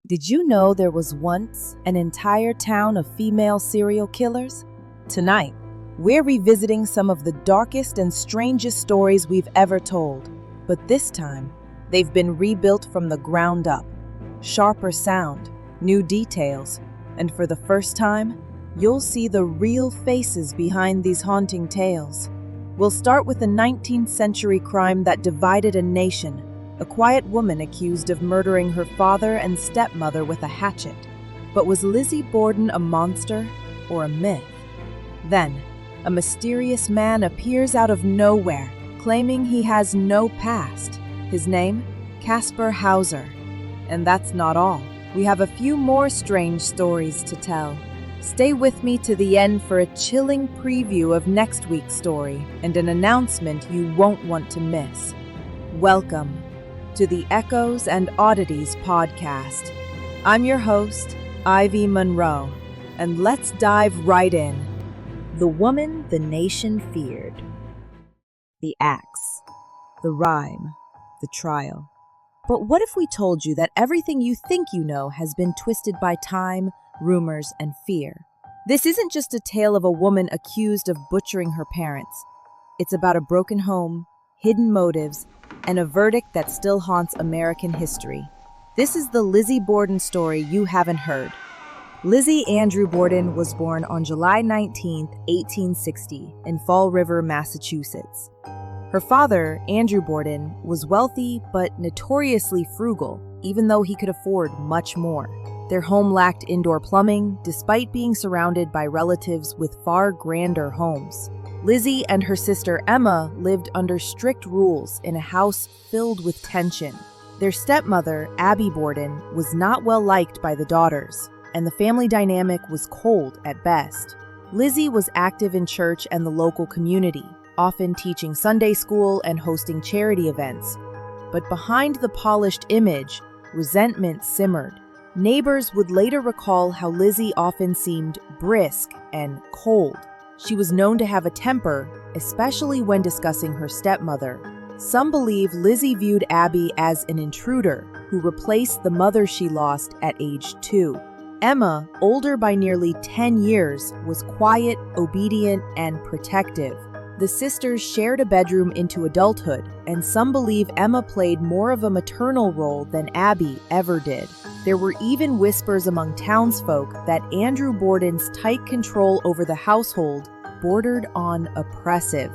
Did you know there was once an entire town of female serial killers? Tonight, we're revisiting some of the darkest and strangest stories we've ever told. But this time, they've been rebuilt from the ground up. Sharper sound, new details, and for the first time, you'll see the real faces behind these haunting tales. We'll start with a 19th century crime that divided a nation. A quiet woman accused of murdering her father and stepmother with a hatchet. But was Lizzie Borden a monster or a myth? Then, a mysterious man appears out of nowhere, claiming he has no past. His name? Kaspar Hauser. And that's not all. We have a few more strange stories to tell. Stay with me to the end for a chilling preview of next week's story and an announcement you won't want to miss. Welcome to the Echoes and Oddities podcast. I'm your host, Ivy Monroe, and let's dive right in. The woman the nation feared. The axe, the rhyme, the trial. But what if we told you that everything you think you know has been twisted by time, rumors, and fear? This isn't just a tale of a woman accused of butchering her parents. It's about a broken home, hidden motives, and a verdict that still haunts American history. This is the Lizzie Borden story you haven't heard. Lizzie Andrew Borden was born on July 19, 1860, in Fall River, Massachusetts. Her father, Andrew Borden, was wealthy but notoriously frugal, even though he could afford much more. Their home lacked indoor plumbing, despite being surrounded by relatives with far grander homes. Lizzie and her sister Emma lived under strict rules in a house filled with tension. Their stepmother, Abby Borden, was not well liked by the daughters, and the family dynamic was cold at best. Lizzie was active in church and the local community, often teaching Sunday school and hosting charity events. But behind the polished image, resentment simmered. Neighbors would later recall how Lizzie often seemed brisk and cold. She was known to have a temper, especially when discussing her stepmother. Some believe Lizzie viewed Abby as an intruder who replaced the mother she lost at age 2. Emma, older by nearly 10 years, was quiet, obedient, and protective. The sisters shared a bedroom into adulthood, and some believe Emma played more of a maternal role than Abby ever did. There were even whispers among townsfolk that Andrew Borden's tight control over the household bordered on oppressive.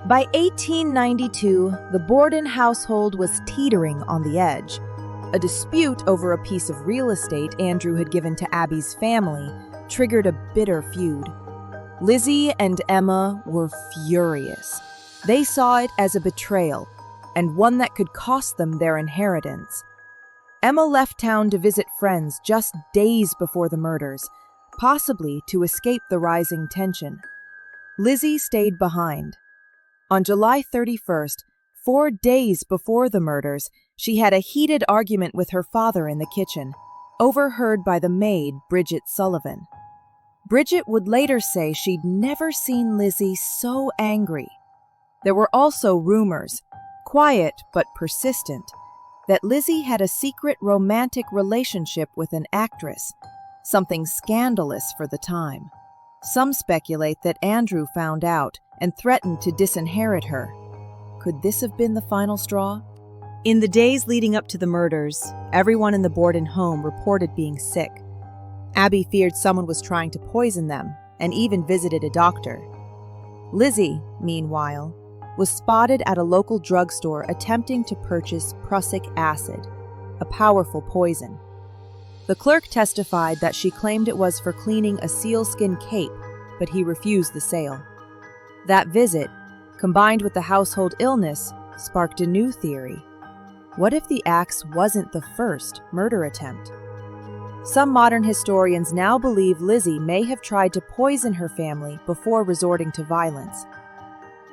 By 1892, the Borden household was teetering on the edge. A dispute over a piece of real estate Andrew had given to Abby's family triggered a bitter feud. Lizzie and Emma were furious. They saw it as a betrayal, and one that could cost them their inheritance. Emma left town to visit friends just days before the murders, possibly to escape the rising tension. Lizzie stayed behind. On July 31st, 4 days before the murders, she had a heated argument with her father in the kitchen, overheard by the maid, Bridget Sullivan. Bridget would later say she'd never seen Lizzie so angry. There were also rumors, quiet but persistent, that Lizzie had a secret romantic relationship with an actress, something scandalous for the time. Some speculate that Andrew found out and threatened to disinherit her. Could this have been the final straw? In the days leading up to the murders, everyone in the Borden home reported being sick. Abby feared someone was trying to poison them and even visited a doctor. Lizzie, meanwhile, was spotted at a local drugstore attempting to purchase prussic acid, a powerful poison. The clerk testified that she claimed it was for cleaning a sealskin cape, but he refused the sale. That visit, combined with the household illness, sparked a new theory. What if the axe wasn't the first murder attempt? Some modern historians now believe Lizzie may have tried to poison her family before resorting to violence.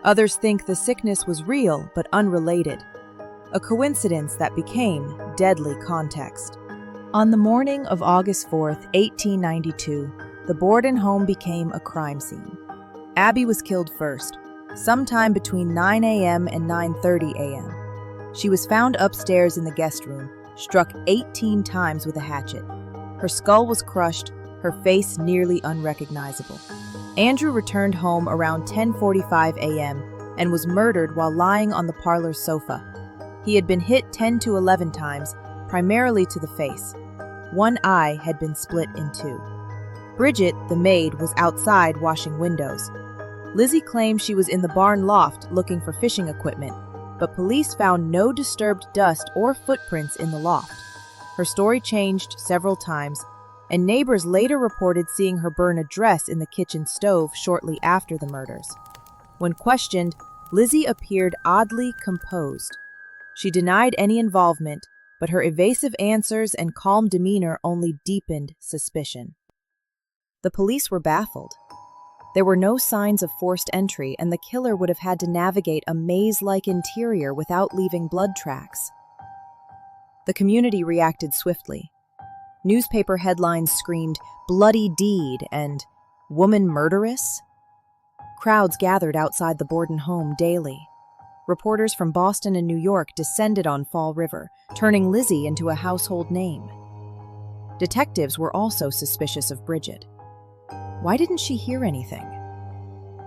Others think the sickness was real but unrelated, a coincidence that became deadly context. On the morning of August 4th, 1892, the Borden home became a crime scene. Abby was killed first, sometime between 9 a.m. and 9:30 a.m. She was found upstairs in the guest room, struck 18 times with a hatchet. Her skull was crushed, her face nearly unrecognizable. Andrew returned home around 10:45 a.m. and was murdered while lying on the parlor sofa. He had been hit 10 to 11 times, primarily to the face. One eye had been split in two. Bridget, the maid, was outside washing windows. Lizzie claimed she was in the barn loft looking for fishing equipment, but police found no disturbed dust or footprints in the loft. Her story changed several times, and neighbors later reported seeing her burn a dress in the kitchen stove shortly after the murders. When questioned, Lizzie appeared oddly composed. She denied any involvement, but her evasive answers and calm demeanor only deepened suspicion. The police were baffled. There were no signs of forced entry, and the killer would have had to navigate a maze-like interior without leaving blood tracks. The community reacted swiftly. Newspaper headlines screamed, "Bloody deed," and "Woman murderess?" Crowds gathered outside the Borden home daily. Reporters from Boston and New York descended on Fall River, turning Lizzie into a household name. Detectives were also suspicious of Bridget. Why didn't she hear anything?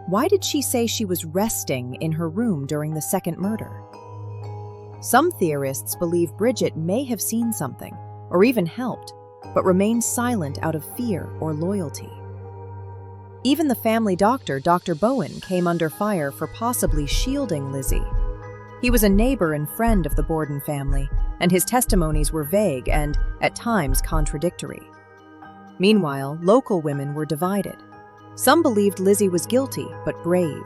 Why did she say she was resting in her room during the second murder? Some theorists believe Bridget may have seen something, or even helped, but remained silent out of fear or loyalty. Even the family doctor, Dr. Bowen, came under fire for possibly shielding Lizzie. He was a neighbor and friend of the Borden family, and his testimonies were vague and, at times, contradictory. Meanwhile, local women were divided. Some believed Lizzie was guilty, but brave.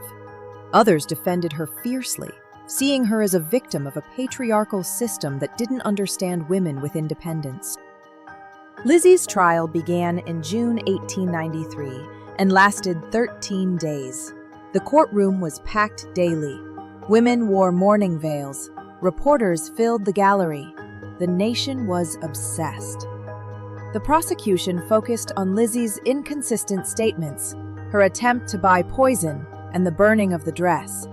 Others defended her fiercely, seeing her as a victim of a patriarchal system that didn't understand women with independence. Lizzie's trial began in June 1893 and lasted 13 days. The courtroom was packed daily. Women wore mourning veils. Reporters filled the gallery. The nation was obsessed. The prosecution focused on Lizzie's inconsistent statements, her attempt to buy poison, and the burning of the dress.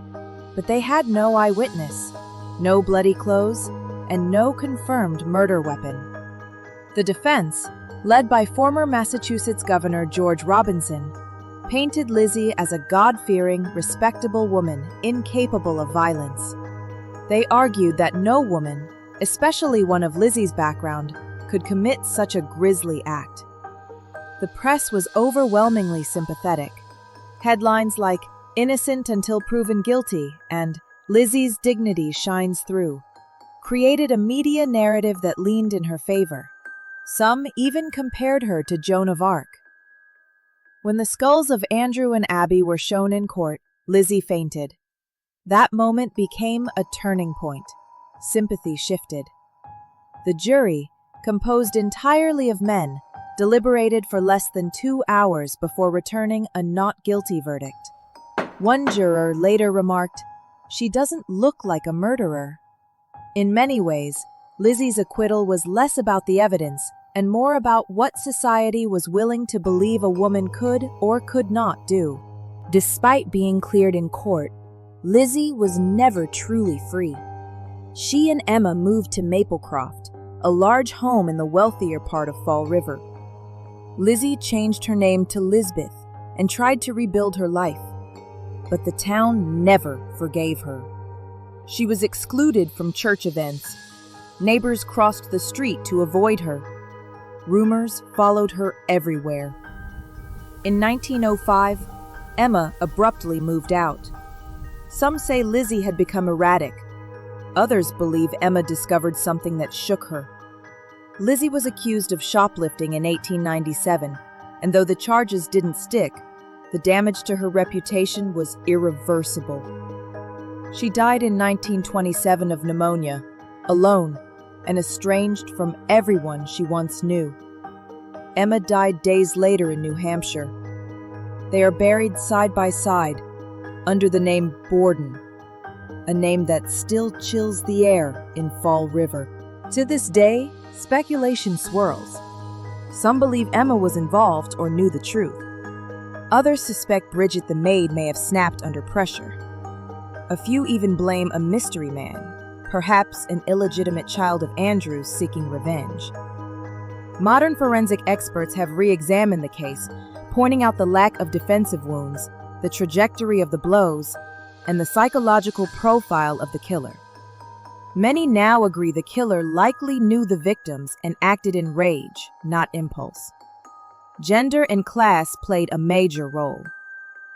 But they had no eyewitness, no bloody clothes, and no confirmed murder weapon. The defense, led by former Massachusetts Governor George Robinson, painted Lizzie as a God-fearing, respectable woman incapable of violence. They argued that no woman, especially one of Lizzie's background, could commit such a grisly act. The press was overwhelmingly sympathetic. Headlines like "Innocent until proven guilty" and "Lizzie's dignity shines through" created a media narrative that leaned in her favor. Some even compared her to Joan of Arc. When the skulls of Andrew and Abby were shown in court, Lizzie fainted. That moment became a turning point. Sympathy shifted. The jury, composed entirely of men, deliberated for less than 2 hours before returning a not guilty verdict. One juror later remarked, "She doesn't look like a murderer." In many ways, Lizzie's acquittal was less about the evidence and more about what society was willing to believe a woman could or could not do. Despite being cleared in court, Lizzie was never truly free. She and Emma moved to Maplecroft, a large home in the wealthier part of Fall River. Lizzie changed her name to Lisbeth and tried to rebuild her life, but the town never forgave her. She was excluded from church events. Neighbors crossed the street to avoid her. Rumors followed her everywhere. In 1905, Emma abruptly moved out. Some say Lizzie had become erratic. Others believe Emma discovered something that shook her. Lizzie was accused of shoplifting in 1897, and though the charges didn't stick, the damage to her reputation was irreversible. She died in 1927 of pneumonia, alone, and estranged from everyone she once knew. Emma died days later in New Hampshire. They are buried side by side, under the name Borden, a name that still chills the air in Fall River. To this day, speculation swirls. Some believe Emma was involved or knew the truth. Others suspect Bridget the maid may have snapped under pressure. A few even blame a mystery man, perhaps an illegitimate child of Andrew's seeking revenge. Modern forensic experts have re-examined the case, pointing out the lack of defensive wounds, the trajectory of the blows, and the psychological profile of the killer. Many now agree the killer likely knew the victims and acted in rage, not impulse. Gender and class played a major role.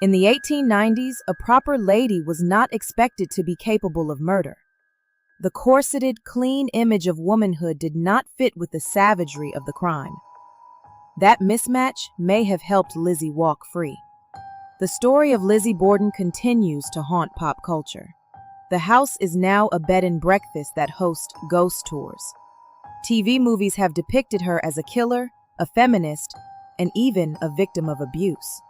In the 1890s, a proper lady was not expected to be capable of murder. The corseted, clean image of womanhood did not fit with the savagery of the crime. That mismatch may have helped Lizzie walk free. The story of Lizzie Borden continues to haunt pop culture. The house is now a bed and breakfast that hosts ghost tours. TV movies have depicted her as a killer, a feminist, and even a victim of abuse.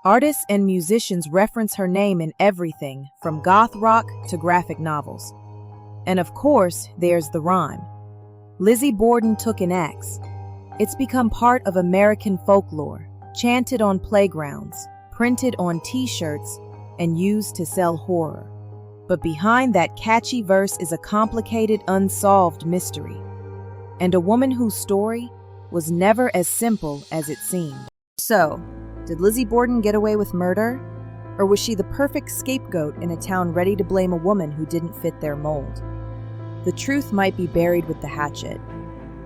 Artists and musicians reference her name in everything from goth rock to graphic novels. And of course, there's the rhyme. Lizzie Borden took an axe. It's become part of American folklore, chanted on playgrounds, printed on t-shirts, and used to sell horror. But behind that catchy verse is a complicated, unsolved mystery, and a woman whose story was never as simple as it seemed. So, did Lizzie Borden get away with murder? Or was she the perfect scapegoat in a town ready to blame a woman who didn't fit their mold? The truth might be buried with the hatchet,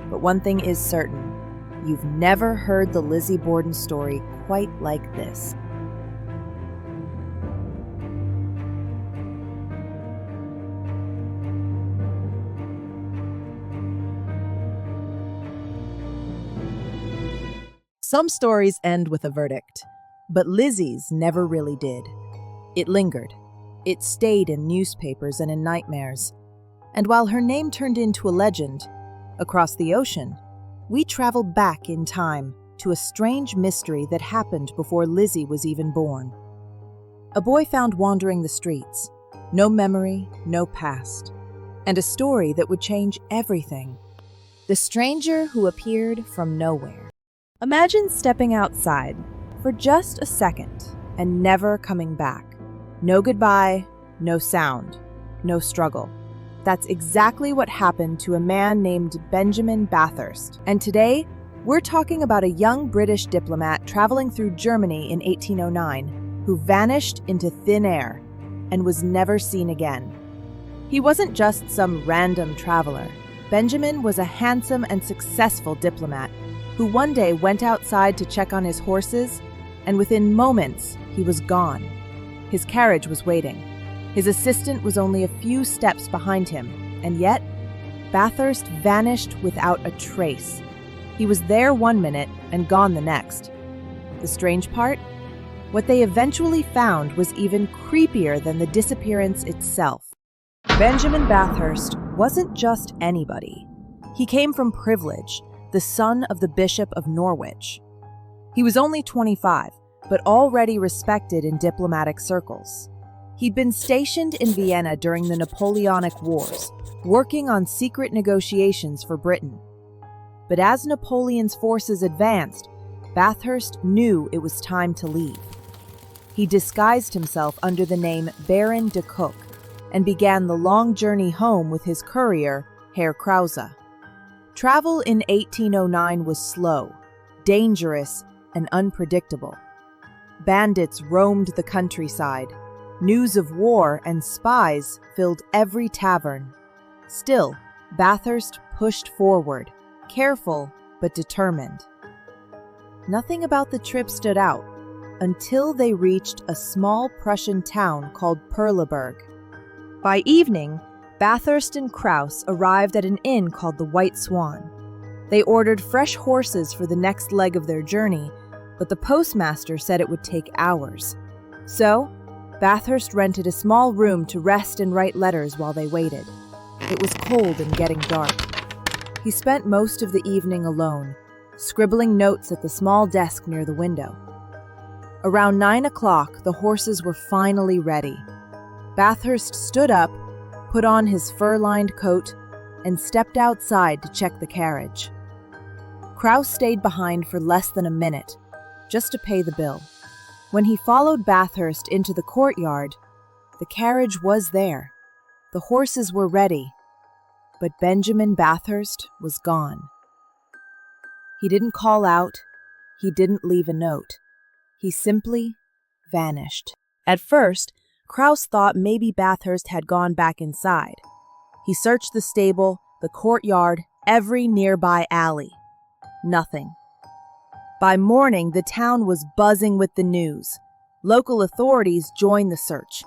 but one thing is certain. You've never heard the Lizzie Borden story quite like this. Some stories end with a verdict, but Lizzie's never really did. It lingered. It stayed in newspapers and in nightmares. And while her name turned into a legend, across the ocean, we traveled back in time to a strange mystery that happened before Lizzie was even born. A boy found wandering the streets, no memory, no past, and a story that would change everything. The stranger who appeared from nowhere. Imagine stepping outside for just a second and never coming back. No goodbye, no sound, no struggle. That's exactly what happened to a man named Benjamin Bathurst. And today, we're talking about a young British diplomat traveling through Germany in 1809 who vanished into thin air and was never seen again. He wasn't just some random traveler. Benjamin was a handsome and successful diplomat who one day went outside to check on his horses, and within moments, he was gone. His carriage was waiting. His assistant was only a few steps behind him, and yet, Bathurst vanished without a trace. He was there one minute and gone the next. The strange part? What they eventually found was even creepier than the disappearance itself. Benjamin Bathurst wasn't just anybody. He came from privilege, the son of the Bishop of Norwich. He was only 25, but already respected in diplomatic circles. He'd been stationed in Vienna during the Napoleonic Wars, working on secret negotiations for Britain. But as Napoleon's forces advanced, Bathurst knew it was time to leave. He disguised himself under the name Baron de Cook and began the long journey home with his courier, Herr Krause. Travel in 1809 was slow, dangerous, and unpredictable. Bandits roamed the countryside. News of war and spies filled every tavern. Still, Bathurst pushed forward, careful but determined. Nothing about the trip stood out until they reached a small Prussian town called Perleberg. By evening, Bathurst and Krause arrived at an inn called the White Swan. They ordered fresh horses for the next leg of their journey, but the postmaster said it would take hours. So, Bathurst rented a small room to rest and write letters while they waited. It was cold and getting dark. He spent most of the evening alone, scribbling notes at the small desk near the window. Around 9 o'clock, the horses were finally ready. Bathurst stood up, put on his fur-lined coat, and stepped outside to check the carriage. Krause stayed behind for less than a minute, just to pay the bill. When he followed Bathurst into the courtyard, the carriage was there. The horses were ready, But Benjamin Bathurst was gone. He didn't call out. He didn't leave a note. He simply vanished. At first, Kraus thought maybe Bathurst had gone back inside. He searched the stable, the courtyard, every nearby alley. Nothing. By morning, the town was buzzing with the news. Local authorities joined the search.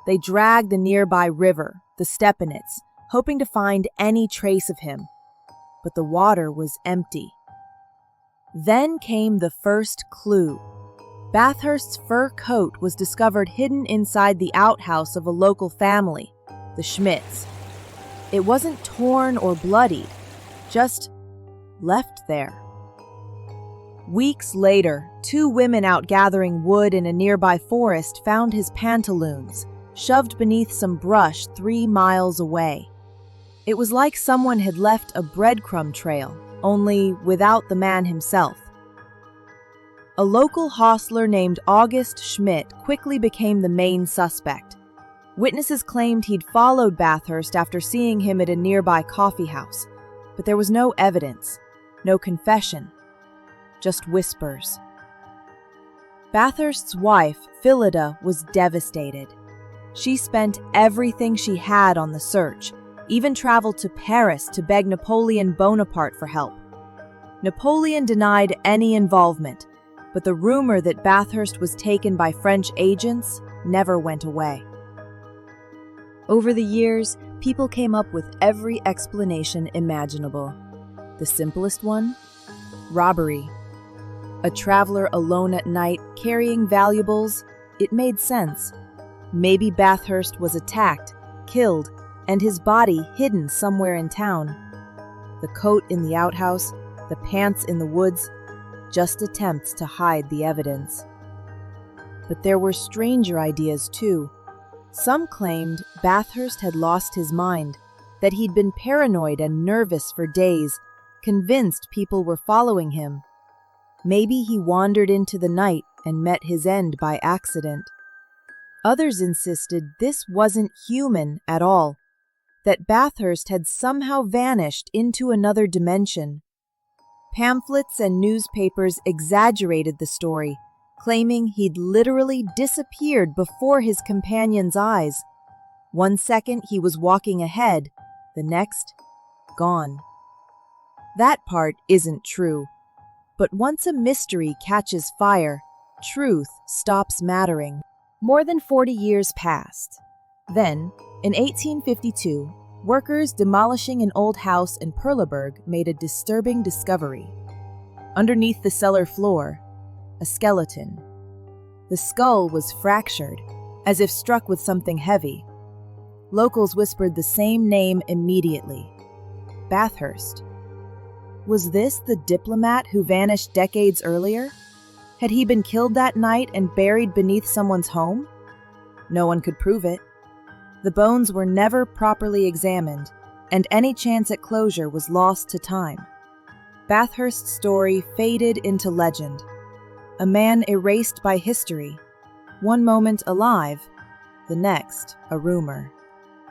They dragged the nearby river, the Stepanitz, hoping to find any trace of him. But the water was empty. Then came the first clue. Bathurst's fur coat was discovered hidden inside the outhouse of a local family, the Schmidts. It wasn't torn or bloodied, just left there. Weeks later, 2 women out gathering wood in a nearby forest found his pantaloons, shoved beneath some brush 3 miles away. It was like someone had left a breadcrumb trail, only without the man himself. A local hostler named August Schmidt quickly became the main suspect. Witnesses claimed he'd followed Bathurst after seeing him at a nearby coffee house, but there was no evidence, no confession, just whispers. Bathurst's wife, Phillida, was devastated. She spent everything she had on the search, even traveled to Paris to beg Napoleon Bonaparte for help. Napoleon denied any involvement, but the rumor that Bathurst was taken by French agents never went away. Over the years, people came up with every explanation imaginable. The simplest one? Robbery. A traveler alone at night, carrying valuables, it made sense. Maybe Bathurst was attacked, killed, and his body hidden somewhere in town. The coat in the outhouse, the pants in the woods, just attempts to hide the evidence. But there were stranger ideas too. Some claimed Bathurst had lost his mind, that he'd been paranoid and nervous for days, convinced people were following him. Maybe he wandered into the night and met his end by accident. Others insisted this wasn't human at all, that Bathurst had somehow vanished into another dimension. Pamphlets and newspapers exaggerated the story, claiming he'd literally disappeared before his companion's eyes. One second he was walking ahead, the next, gone. That part isn't true. But once a mystery catches fire, truth stops mattering. More than 40 years passed. Then, in 1852, workers demolishing an old house in Perleberg made a disturbing discovery. Underneath the cellar floor, a skeleton. The skull was fractured, as if struck with something heavy. Locals whispered the same name immediately: Bathurst. Was this the diplomat who vanished decades earlier? Had he been killed that night and buried beneath someone's home? No one could prove it. The bones were never properly examined, and any chance at closure was lost to time. Bathurst's story faded into legend. A man erased by history, one moment alive, the next a rumor.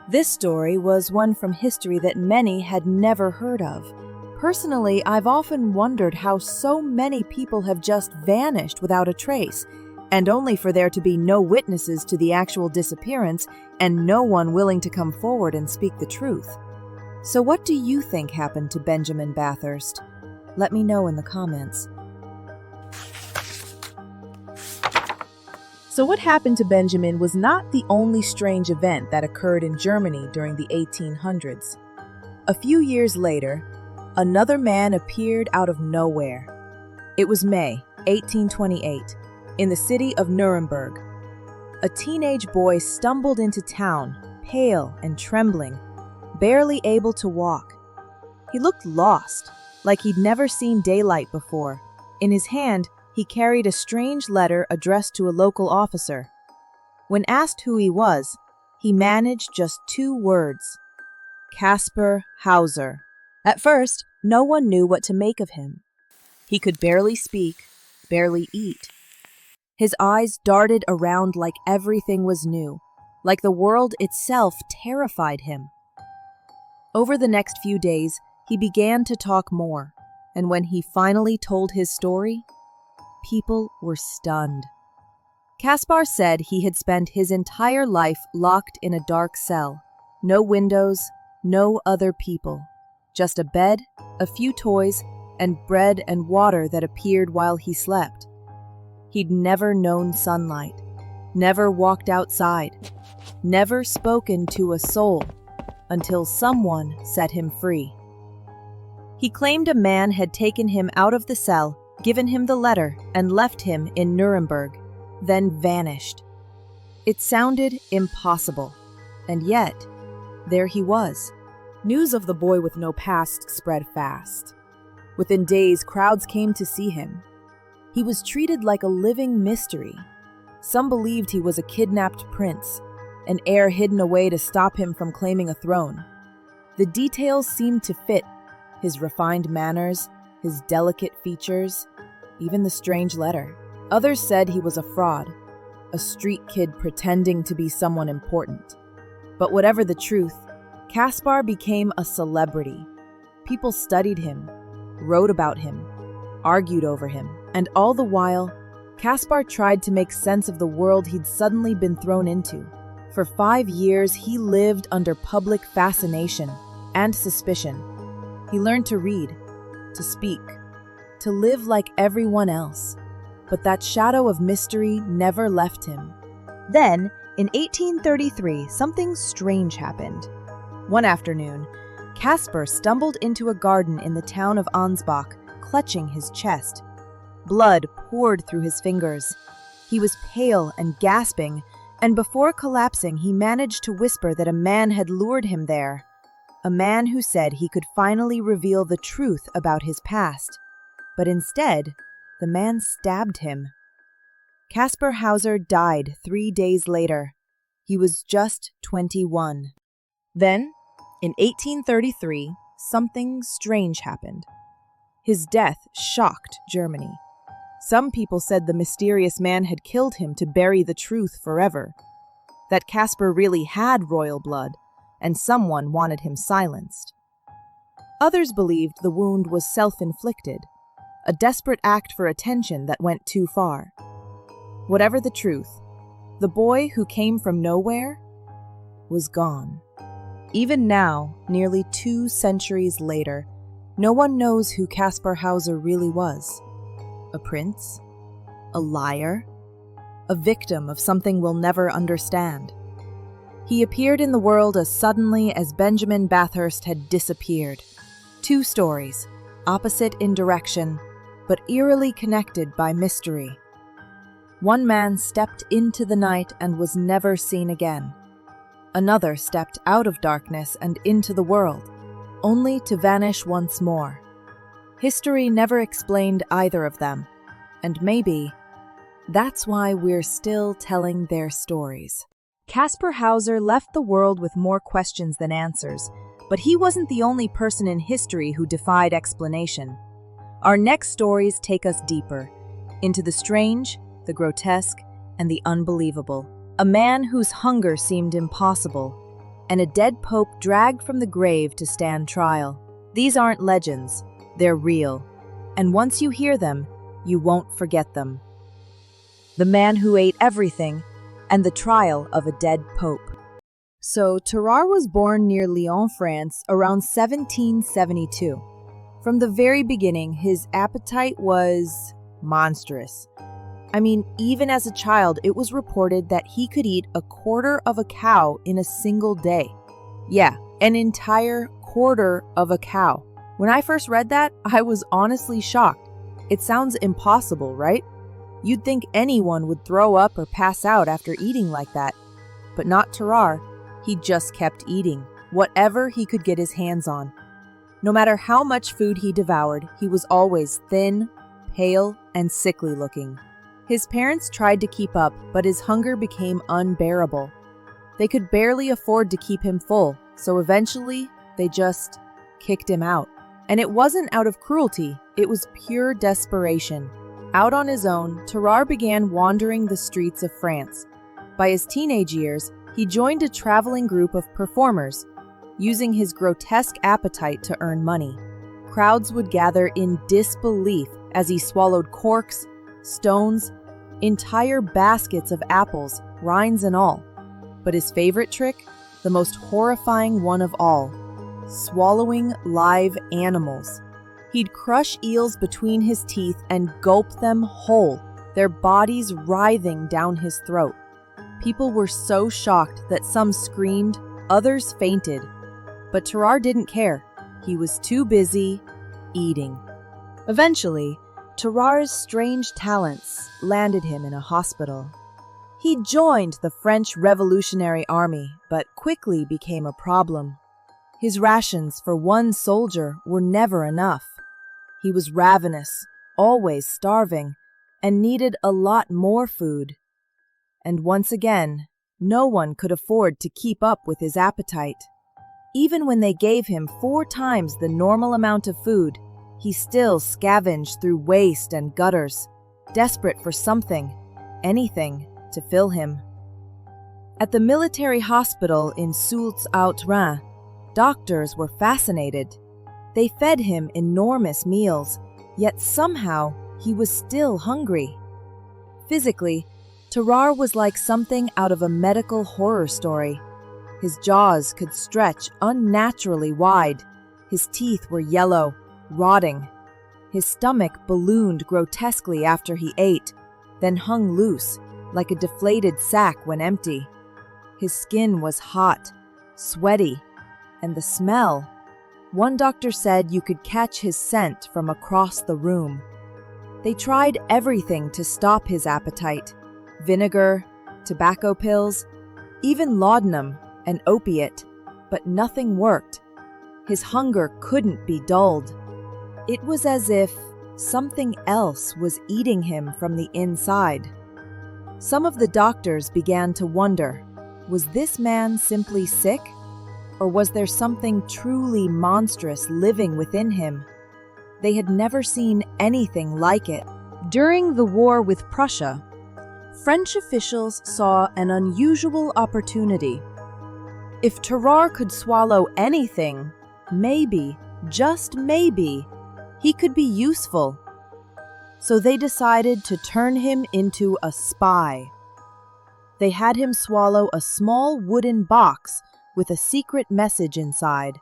This story was one from history that many had never heard of. Personally, I've often wondered how so many people have just vanished without a trace, and only for there to be no witnesses to the actual disappearance and no one willing to come forward and speak the truth. So what do you think happened to Benjamin Bathurst? Let me know in the comments. So what happened to Benjamin was not the only strange event that occurred in Germany during the 1800s. A few years later, another man appeared out of nowhere. It was May 1828, in the city of Nuremberg. A teenage boy stumbled into town, pale and trembling, barely able to walk. He looked lost, like he'd never seen daylight before. In his hand, he carried a strange letter addressed to a local officer. When asked who he was, he managed just 2 words: Kaspar Hauser. At first, no one knew what to make of him. He could barely speak, barely eat. His eyes darted around like everything was new, like the world itself terrified him. Over the next few days, he began to talk more, and when he finally told his story, people were stunned. Kaspar said he had spent his entire life locked in a dark cell. No windows, no other people. Just a bed, a few toys, and bread and water that appeared while he slept. He'd never known sunlight, never walked outside, never spoken to a soul until someone set him free. He claimed a man had taken him out of the cell, given him the letter, and left him in Nuremberg, then vanished. It sounded impossible, and yet, there he was. News of the boy with no past spread fast. Within days, crowds came to see him. He was treated like a living mystery. Some believed he was a kidnapped prince, an heir hidden away to stop him from claiming a throne. The details seemed to fit: his refined manners, his delicate features, even the strange letter. Others said he was a fraud, a street kid pretending to be someone important. But whatever the truth, Kaspar became a celebrity. People studied him, wrote about him, argued over him, and all the while, Kaspar tried to make sense of the world he'd suddenly been thrown into. For 5 years, he lived under public fascination and suspicion. He learned to read, to speak, to live like everyone else. But that shadow of mystery never left him. Then, in 1833, something strange happened. One afternoon, Kaspar stumbled into a garden in the town of Ansbach, clutching his chest. Blood poured through his fingers. He was pale and gasping, and before collapsing, he managed to whisper that a man had lured him there. A man who said he could finally reveal the truth about his past. But instead, the man stabbed him. Kaspar Hauser died 3 days later. He was just 21. Then, in 1833, something strange happened. His death shocked Germany. Some people said the mysterious man had killed him to bury the truth forever, that Kaspar really had royal blood, and someone wanted him silenced. Others believed the wound was self-inflicted, a desperate act for attention that went too far. Whatever the truth, the boy who came from nowhere was gone. Even now, nearly 2 centuries later, no one knows who Kaspar Hauser really was. A prince? A liar? A victim of something we'll never understand. He appeared in the world as suddenly as Benjamin Bathurst had disappeared. 2 stories, opposite in direction, but eerily connected by mystery. One man stepped into the night and was never seen again. Another stepped out of darkness and into the world, only to vanish once more. History never explained either of them, and maybe that's why we're still telling their stories. Kaspar Hauser left the world with more questions than answers, but he wasn't the only person in history who defied explanation. Our next stories take us deeper, into the strange, the grotesque, and the unbelievable. A man whose hunger seemed impossible, and a dead pope dragged from the grave to stand trial. These aren't legends, they're real, and once you hear them, you won't forget them. The Man Who Ate Everything, and the Trial of a Dead Pope. So, Tarrare was born near Lyon, France, around 1772. From the very beginning, his appetite was monstrous. I mean, even as a child, it was reported that he could eat a quarter of a cow in a single day. Yeah, an entire quarter of a cow. When I first read that, I was honestly shocked. It sounds impossible, right? You'd think anyone would throw up or pass out after eating like that. But not Tarrare. He just kept eating, whatever he could get his hands on. No matter how much food he devoured, he was always thin, pale, and sickly looking. His parents tried to keep up, but his hunger became unbearable. They could barely afford to keep him full, so eventually, they just kicked him out. And it wasn't out of cruelty, it was pure desperation. Out on his own, Tarrare began wandering the streets of France. By his teenage years, he joined a traveling group of performers, using his grotesque appetite to earn money. Crowds would gather in disbelief as he swallowed corks, stones, entire baskets of apples, rinds and all. But his favorite trick, the most horrifying one of all, swallowing live animals. He'd crush eels between his teeth and gulp them whole, their bodies writhing down his throat. People were so shocked that some screamed, others fainted. But Tarrare didn't care. He was too busy eating. Eventually, Tarrare's strange talents landed him in a hospital. He joined the French Revolutionary Army, but quickly became a problem. His rations for one soldier were never enough. He was ravenous, always starving, and needed a lot more food. And once again, no one could afford to keep up with his appetite. Even when they gave him 4 times the normal amount of food, he still scavenged through waste and gutters, desperate for something, anything, to fill him. At the military hospital in Soultz-Outrain, doctors were fascinated. They fed him enormous meals, yet somehow he was still hungry. Physically, Tarrare was like something out of a medical horror story. His jaws could stretch unnaturally wide. His teeth were yellow, rotting. His stomach ballooned grotesquely after he ate, then hung loose, like a deflated sack when empty. His skin was hot, sweaty, and the smell. One doctor said you could catch his scent from across the room. They tried everything to stop his appetite. Vinegar, tobacco pills, even laudanum, an opiate, but nothing worked. His hunger couldn't be dulled. It was as if something else was eating him from the inside. Some of the doctors began to wonder, was this man simply sick? Or was there something truly monstrous living within him? They had never seen anything like it. During the war with Prussia, French officials saw an unusual opportunity. If Tarrare could swallow anything, maybe, just maybe, he could be useful. So they decided to turn him into a spy. They had him swallow a small wooden box with a secret message inside.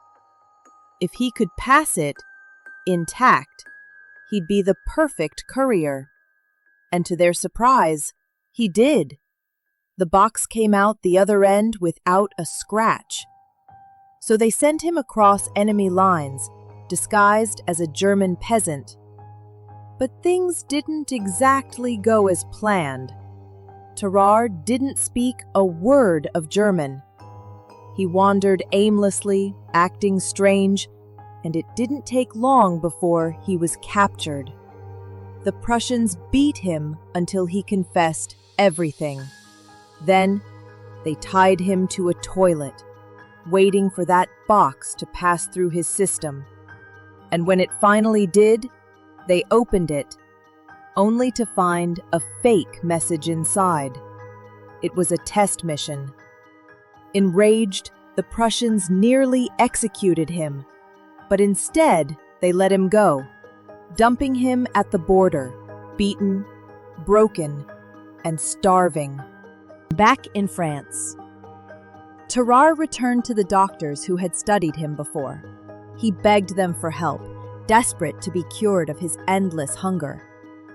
If he could pass it intact, he'd be the perfect courier. And to their surprise, he did. The box came out the other end without a scratch. So they sent him across enemy lines, disguised as a German peasant. But things didn't exactly go as planned. Tarrare didn't speak a word of German. He wandered aimlessly, acting strange, and it didn't take long before he was captured. The Prussians beat him until he confessed everything. Then they tied him to a toilet, waiting for that box to pass through his system. And when it finally did, they opened it, only to find a fake message inside. It was a test mission. Enraged, the Prussians nearly executed him, but instead they let him go, dumping him at the border, beaten, broken, and starving. Back in France, Tarrare returned to the doctors who had studied him before. He begged them for help, desperate to be cured of his endless hunger.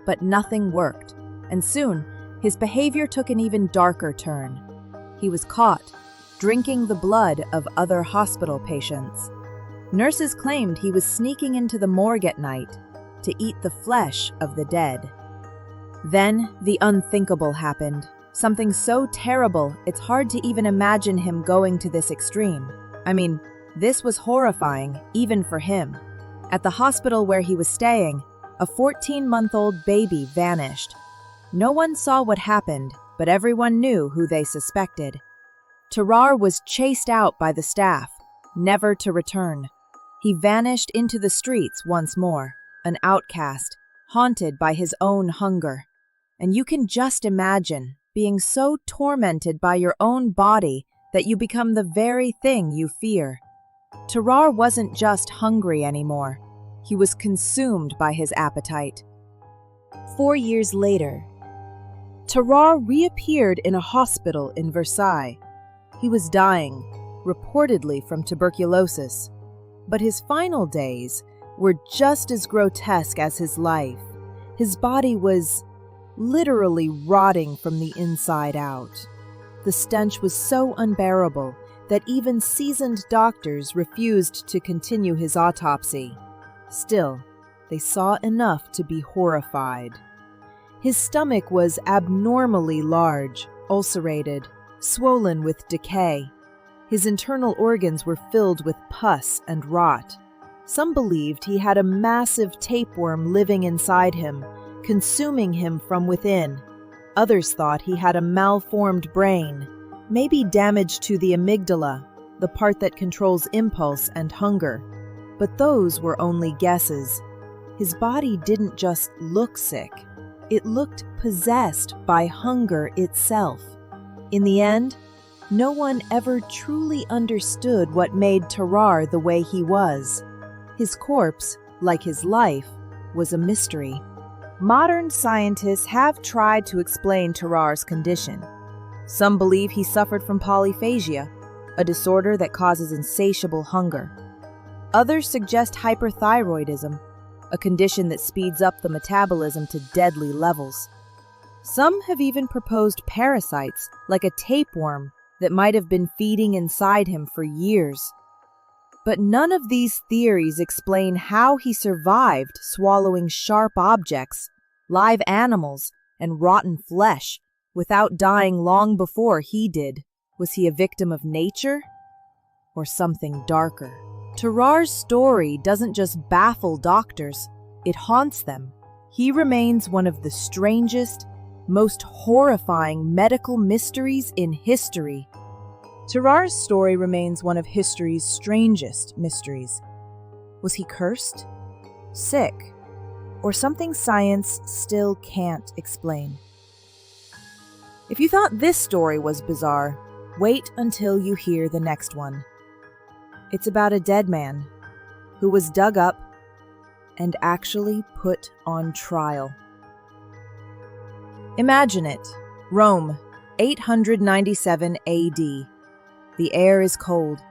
But nothing worked, and soon his behavior took an even darker turn. He was caught, drinking the blood of other hospital patients. Nurses claimed he was sneaking into the morgue at night to eat the flesh of the dead. Then the unthinkable happened. Something so terrible, it's hard to even imagine him going to this extreme. I mean, this was horrifying, even for him. At the hospital where he was staying, a 14-month-old baby vanished. No one saw what happened, but everyone knew who they suspected. Tarrare was chased out by the staff, never to return. He vanished into the streets once more, an outcast, haunted by his own hunger. And you can just imagine being so tormented by your own body that you become the very thing you fear. Tarrare wasn't just hungry anymore. He was consumed by his appetite. 4 years later, Tarrare reappeared in a hospital in Versailles. He was dying, reportedly from tuberculosis. But his final days were just as grotesque as his life. His body was literally rotting from the inside out. The stench was so unbearable that even seasoned doctors refused to continue his autopsy. Still, they saw enough to be horrified. His stomach was abnormally large, ulcerated, swollen with decay. His internal organs were filled with pus and rot. Some believed he had a massive tapeworm living inside him, consuming him from within. Others thought he had a malformed brain, maybe damage to the amygdala, the part that controls impulse and hunger. But those were only guesses. His body didn't just look sick. It looked possessed by hunger itself. In the end, no one ever truly understood what made Tarrare the way he was. His corpse, like his life, was a mystery. Modern scientists have tried to explain Tarrare's condition. Some believe he suffered from polyphagia, a disorder that causes insatiable hunger. Others suggest hyperthyroidism, a condition that speeds up the metabolism to deadly levels. Some have even proposed parasites, like a tapeworm, that might have been feeding inside him for years. But none of these theories explain how he survived swallowing sharp objects, live animals, and rotten flesh without dying long before he did. Was he a victim of nature or something darker? Tarrare's story doesn't just baffle doctors, it haunts them. He remains one of the strangest, most horrifying medical mysteries in history. Tarrare's story remains one of history's strangest mysteries. Was he cursed, sick, or something science still can't explain? If you thought this story was bizarre, wait until you hear the next one. It's about a dead man who was dug up and actually put on trial. Imagine it, Rome, 897 AD. The air is cold,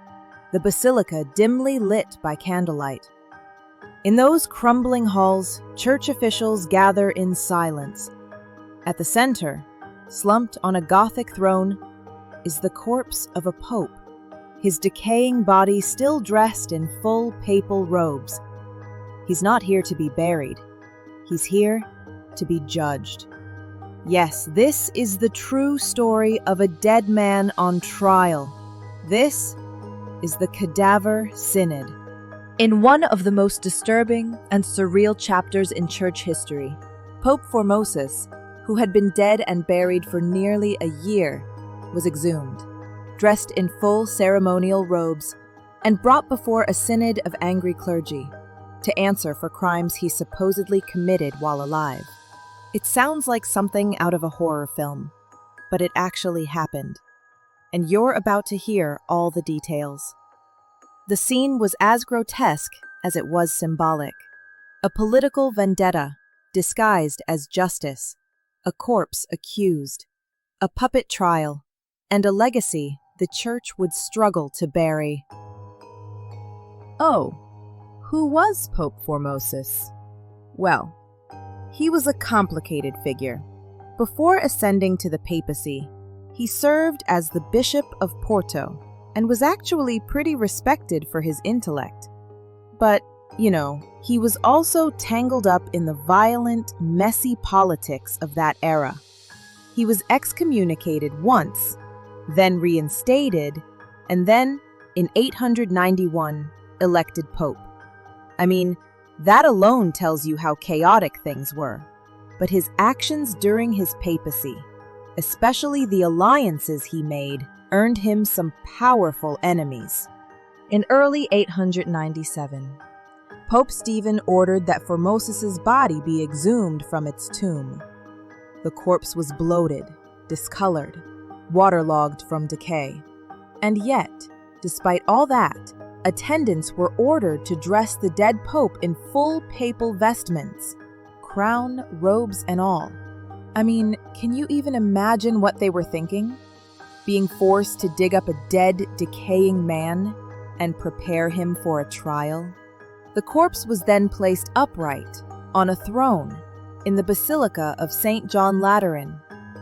the basilica dimly lit by candlelight. In those crumbling halls, church officials gather in silence. At the center, slumped on a Gothic throne, is the corpse of a pope, his decaying body still dressed in full papal robes. He's not here to be buried. He's here to be judged. Yes, this is the true story of a dead man on trial. This is the Cadaver Synod. In one of the most disturbing and surreal chapters in church history, Pope Formosus, who had been dead and buried for nearly a year, was exhumed, dressed in full ceremonial robes, and brought before a synod of angry clergy to answer for crimes he supposedly committed while alive. It sounds like something out of a horror film, but it actually happened. And you're about to hear all the details. The scene was as grotesque as it was symbolic. A political vendetta disguised as justice, a corpse accused, a puppet trial, and a legacy the church would struggle to bury. Oh, who was Pope Formosus? Well, he was a complicated figure. Before ascending to the papacy, he served as the Bishop of Porto and was actually pretty respected for his intellect. But, he was also tangled up in the violent, messy politics of that era. He was excommunicated once, then reinstated, and then, in 891, elected pope. I mean, that alone tells you how chaotic things were. But his actions during his papacy, especially the alliances he made, earned him some powerful enemies. In early 897, Pope Stephen ordered that Formosus's body be exhumed from its tomb. The corpse was bloated, discolored, waterlogged from decay. And yet, despite all that, Attendants were ordered to dress the dead pope in full papal vestments, crown, robes, and all. I mean, can you even imagine what they were thinking? Being forced to dig up a dead, decaying man and prepare him for a trial? The corpse was then placed upright on a throne in the Basilica of St. John Lateran,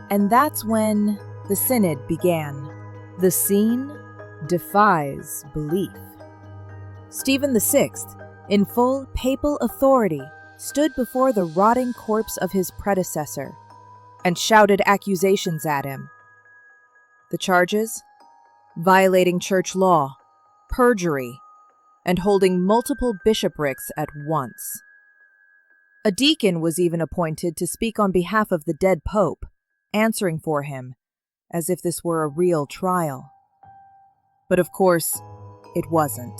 and that's when the Synod began. The scene defies belief. Stephen VI, in full papal authority, stood before the rotting corpse of his predecessor and shouted accusations at him. The charges? Violating church law, perjury, and holding multiple bishoprics at once. A deacon was even appointed to speak on behalf of the dead pope, answering for him, as if this were a real trial. But of course, it wasn't.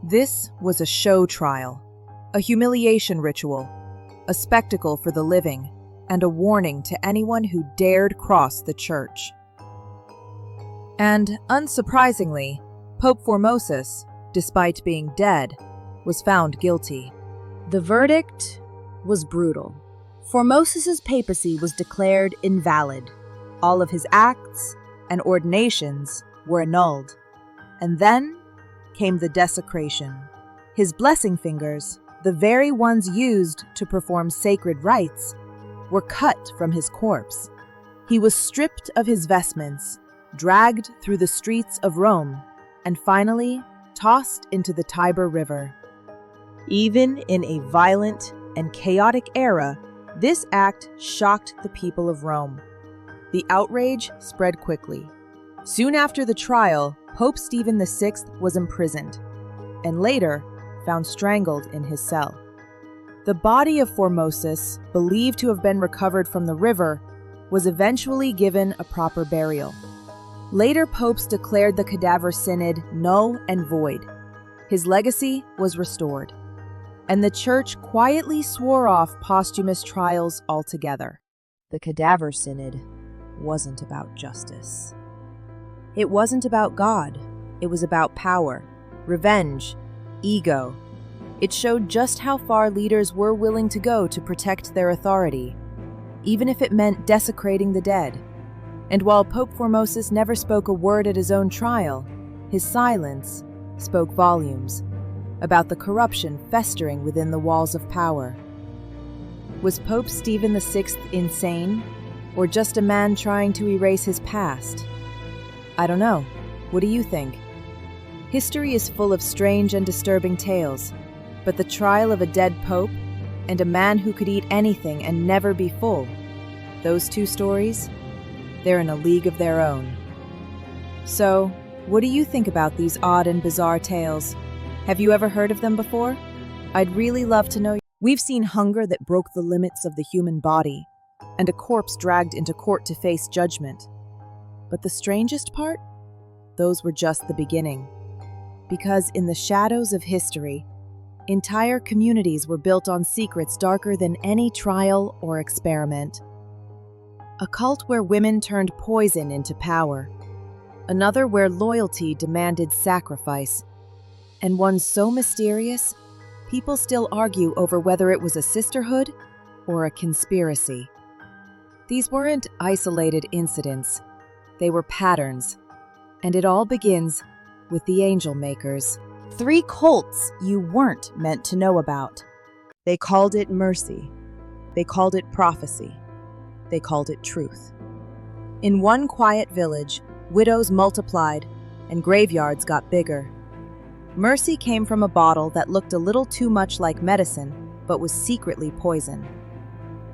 This was a show trial, a humiliation ritual, a spectacle for the living, and a warning to anyone who dared cross the church. And, unsurprisingly, Pope Formosus, despite being dead, was found guilty. The verdict was brutal. Formosus's papacy was declared invalid. All of his acts and ordinations were annulled. And then came the desecration. His blessing fingers, the very ones used to perform sacred rites, were cut from his corpse. He was stripped of his vestments, dragged through the streets of Rome, and finally tossed into the Tiber River. Even in a violent and chaotic era, this act shocked the people of Rome. The outrage spread quickly. Soon after the trial, Pope Stephen VI was imprisoned, and later found strangled in his cell. The body of Formosus, believed to have been recovered from the river, was eventually given a proper burial. Later popes declared the Cadaver Synod null and void. His legacy was restored, and the Church quietly swore off posthumous trials altogether. The Cadaver Synod wasn't about justice. It wasn't about God. It was about power, revenge, ego. It showed just how far leaders were willing to go to protect their authority, even if it meant desecrating the dead. And while Pope Formosus never spoke a word at his own trial, his silence spoke volumes about the corruption festering within the walls of power. Was Pope Stephen VI insane, or just a man trying to erase his past? I don't know. What do you think? History is full of strange and disturbing tales, but the trial of a dead pope and a man who could eat anything and never be full, those two stories, they're in a league of their own. So, what do you think about these odd and bizarre tales? Have you ever heard of them before? I'd really love to know. We've seen hunger that broke the limits of the human body, and a corpse dragged into court to face judgment. But the strangest part? Those were just the beginning. Because in the shadows of history, entire communities were built on secrets darker than any trial or experiment. A cult where women turned poison into power. Another where loyalty demanded sacrifice. And one so mysterious, people still argue over whether it was a sisterhood or a conspiracy. These weren't isolated incidents. They were patterns. And it all begins with the angel makers. 3 cults you weren't meant to know about. They called it mercy. They called it prophecy. They called it truth. In one quiet village, widows multiplied and graveyards got bigger. Mercy came from a bottle that looked a little too much like medicine, but was secretly poison.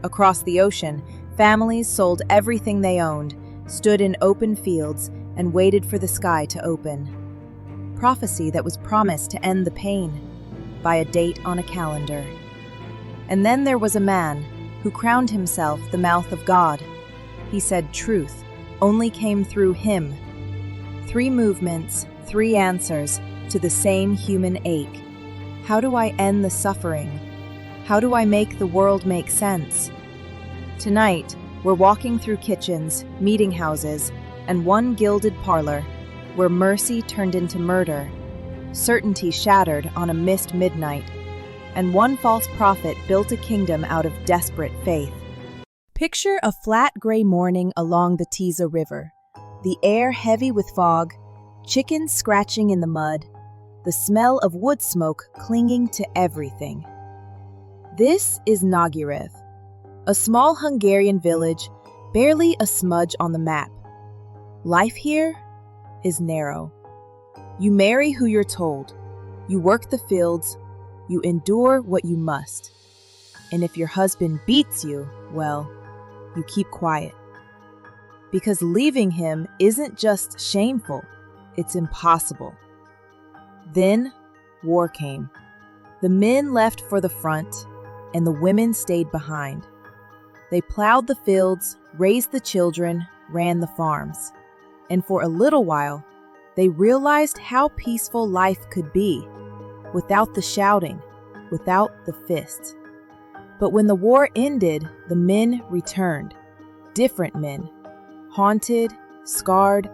Across the ocean, families sold everything they owned, stood in open fields, and waited for the sky to open. Prophecy that was promised to end the pain by a date on a calendar. And then there was a man who crowned himself the mouth of God. He said truth only came through him. 3 movements, 3 answers to the same human ache. How do I end the suffering? How do I make the world make sense? Tonight, we're walking through kitchens, meeting houses, and one gilded parlor where mercy turned into murder, certainty shattered on a mist midnight, and one false prophet built a kingdom out of desperate faith. Picture a flat gray morning along the Tisa River, the air heavy with fog, chickens scratching in the mud, the smell of wood smoke clinging to everything. This is Nagirev, a small Hungarian village, barely a smudge on the map. Life here is narrow. You marry who you're told, you work the fields, you endure what you must. And if your husband beats you, well, you keep quiet. Because leaving him isn't just shameful, it's impossible. Then, war came. The men left for the front, and the women stayed behind. They plowed the fields, raised the children, ran the farms. And for a little while, they realized how peaceful life could be, without the shouting, without the fists. But when the war ended, the men returned. Different men, haunted, scarred,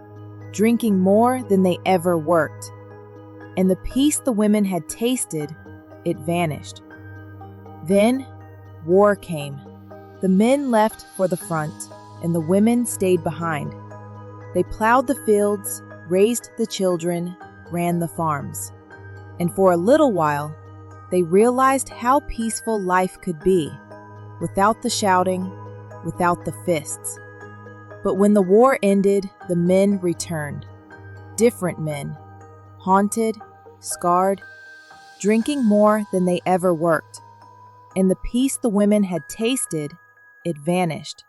drinking more than they ever worked. And the peace the women had tasted, it vanished. Then, war came. The men left for the front, and the women stayed behind. They plowed the fields, raised the children, ran the farms. And for a little while, they realized how peaceful life could be, without the shouting, without the fists. But when the war ended, the men returned. Different men, haunted, scarred, drinking more than they ever worked. And the peace the women had tasted, it vanished.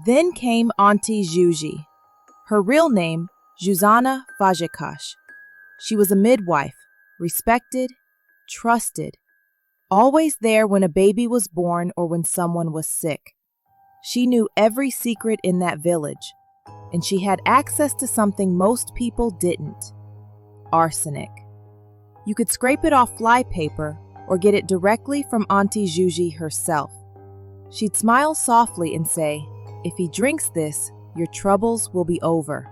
Then came Auntie Zhuzi. Her real name, Zuzana Fajikash. She was a midwife, respected, trusted, always there when a baby was born or when someone was sick. She knew every secret in that village, and she had access to something most people didn't: arsenic. You could scrape it off flypaper or get it directly from Auntie Zhuzi herself. She'd smile softly and say, "If he drinks this, your troubles will be over."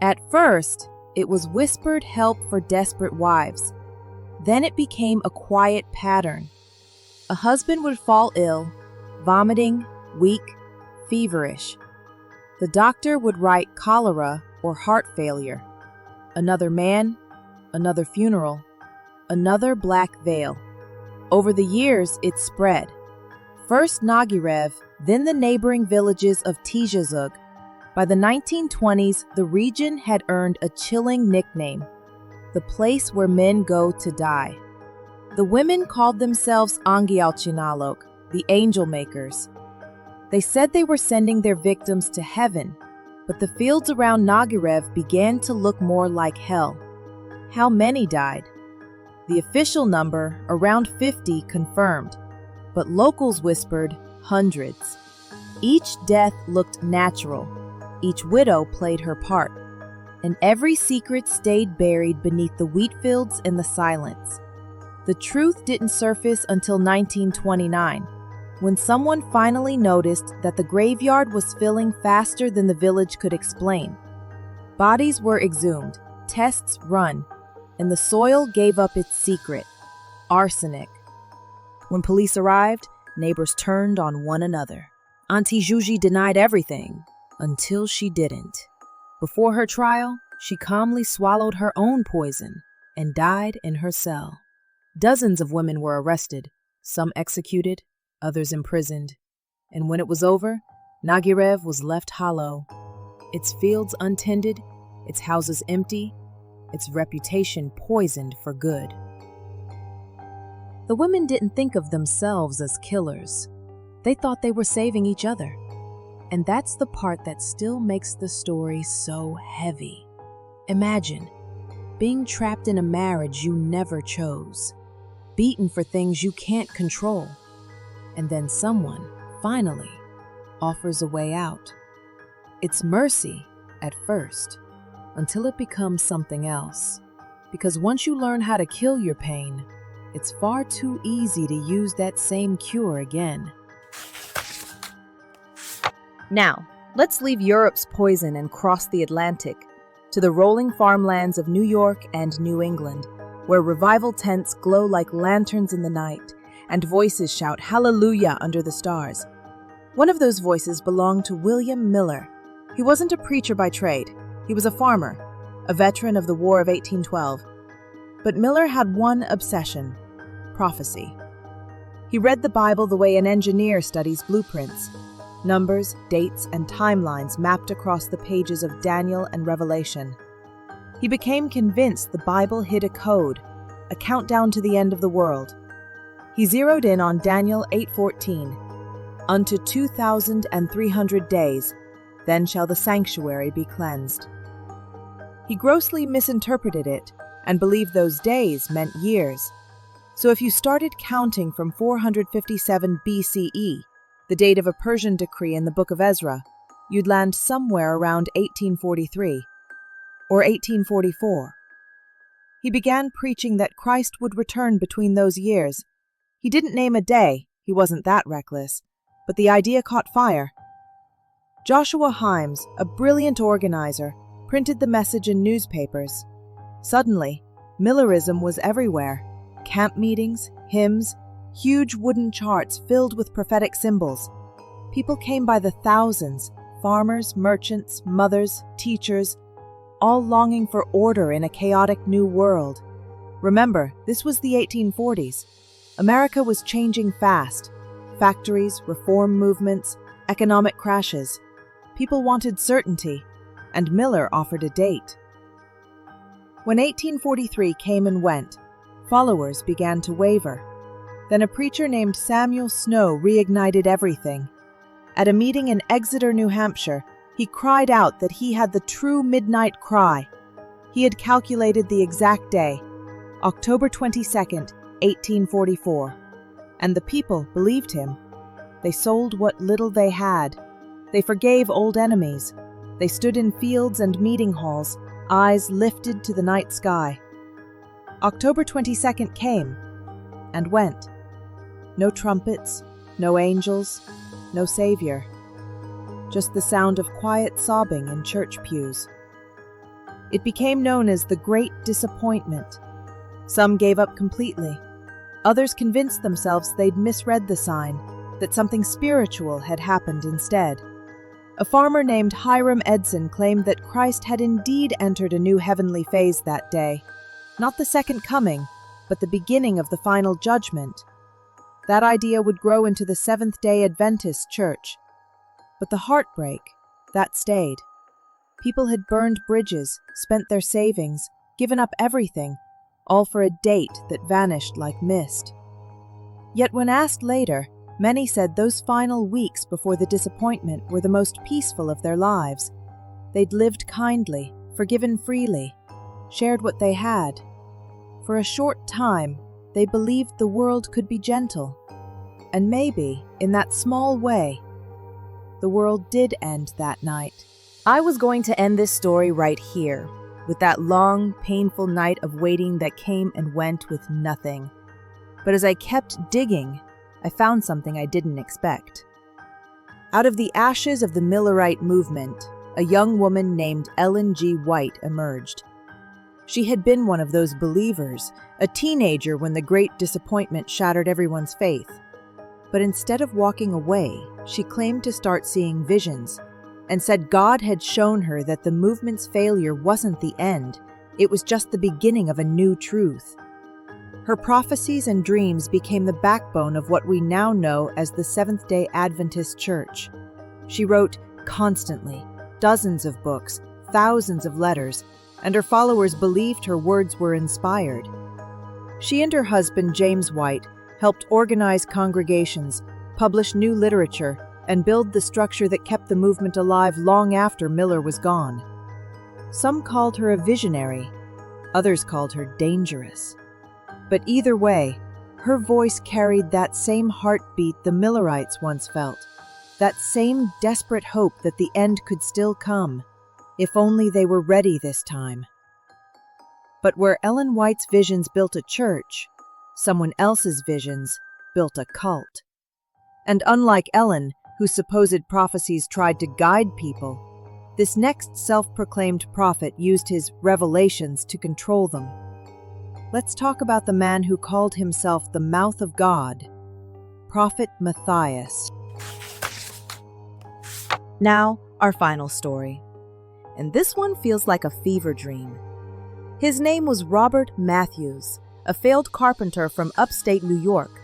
At first, it was whispered help for desperate wives. Then it became a quiet pattern. A husband would fall ill, vomiting, weak, feverish. The doctor would write cholera or heart failure. Another man, another funeral, another black veil. Over the years, it spread. First Nagirev, then the neighboring villages of Tizhazug. By the 1920s, the region had earned a chilling nickname: the place where men go to die. The women called themselves Angialchinalok, the angel makers. They said they were sending their victims to heaven, but the fields around Nagirev began to look more like hell. How many died? The official number, around 50, confirmed, but locals whispered hundreds. Each death looked natural. Each widow played her part, and every secret stayed buried beneath the wheat fields and the silence. The truth didn't surface until 1929, when someone finally noticed that the graveyard was filling faster than the village could explain. Bodies were exhumed, tests run, and the soil gave up its secret: arsenic. When police arrived, neighbors turned on one another. Auntie Zhuzi denied everything, until she didn't. Before her trial, she calmly swallowed her own poison and died in her cell. Dozens of women were arrested, some executed, others imprisoned. And when it was over, Nagirev was left hollow, its fields untended, its houses empty, its reputation poisoned for good. The women didn't think of themselves as killers. They thought they were saving each other. And that's the part that still makes the story so heavy. Imagine being trapped in a marriage you never chose, beaten for things you can't control, and then someone, finally, offers a way out. It's mercy at first, until it becomes something else. Because once you learn how to kill your pain, it's far too easy to use that same cure again. Now, let's leave Europe's poison and cross the Atlantic to the rolling farmlands of New York and New England. where revival tents glow like lanterns in the night, and voices shout hallelujah under the stars. One of those voices belonged to William Miller. He wasn't a preacher by trade. He was a farmer, a veteran of the War of 1812. But Miller had one obsession: prophecy. He read the Bible the way an engineer studies blueprints: numbers, dates, and timelines mapped across the pages of Daniel and Revelation. He became convinced the Bible hid a code, a countdown to the end of the world. He zeroed in on Daniel 8:14. Unto 2,300 days, then shall the sanctuary be cleansed. He grossly misinterpreted it and believed those days meant years. So if you started counting from 457 BCE, the date of a Persian decree in the Book of Ezra, you'd land somewhere around 1843 or 1844. He began preaching that Christ would return between those years. He didn't name a day, he wasn't that reckless, but the idea caught fire. Joshua Himes, a brilliant organizer, printed the message in newspapers. Suddenly, Millerism was everywhere. Camp meetings, hymns, huge wooden charts filled with prophetic symbols. People came by the thousands, farmers, merchants, mothers, teachers, all longing for order in a chaotic new world. Remember, this was the 1840s. America was changing fast. Factories, reform movements, economic crashes. People wanted certainty, and Miller offered a date. When 1843 came and went, followers began to waver. Then a preacher named Samuel Snow reignited everything. At a meeting in Exeter, New Hampshire, he cried out that he had the true midnight cry. He had calculated the exact day, October 22nd, 1844. And the people believed him. They sold what little they had. They forgave old enemies. They stood in fields and meeting halls, eyes lifted to the night sky. October 22nd came and went. No trumpets, no angels, no savior. Just the sound of quiet sobbing in church pews. It became known as the Great Disappointment. Some gave up completely. Others convinced themselves they'd misread the sign, that something spiritual had happened instead. A farmer named Hiram Edson claimed that Christ had indeed entered a new heavenly phase that day. Not the second coming, but the beginning of the final judgment. That idea would grow into the Seventh-day Adventist Church. But the heartbreak, that stayed. People had burned bridges, spent their savings, given up everything, all for a date that vanished like mist. Yet when asked later, many said those final weeks before the disappointment were the most peaceful of their lives. They'd lived kindly, forgiven freely, shared what they had. For a short time, they believed the world could be gentle. And maybe, in that small way, the world did end that night. I was going to end this story right here, with that long, painful night of waiting that came and went with nothing. But as I kept digging, I found something I didn't expect. Out of the ashes of the Millerite movement, a young woman named Ellen G. White emerged. She had been one of those believers, a teenager when the Great Disappointment shattered everyone's faith. But instead of walking away, she claimed to start seeing visions, and said God had shown her that the movement's failure wasn't the end, it was just the beginning of a new truth. Her prophecies and dreams became the backbone of what we now know as the Seventh-day Adventist Church. She wrote constantly, dozens of books, thousands of letters, and her followers believed her words were inspired. She and her husband, James White, helped organize congregations, publish new literature, and build the structure that kept the movement alive long after Miller was gone. Some called her a visionary, others called her dangerous. But either way, her voice carried that same heartbeat the Millerites once felt, that same desperate hope that the end could still come, if only they were ready this time. But where Ellen White's visions built a church, someone else's visions built a cult. And unlike Ellen, whose supposed prophecies tried to guide people, this next self-proclaimed prophet used his revelations to control them. let's talk about the man who called himself the mouth of God, Prophet Matthias. Now, our final story. And this one feels like a fever dream. His name was Robert Matthews, a failed carpenter from upstate New York,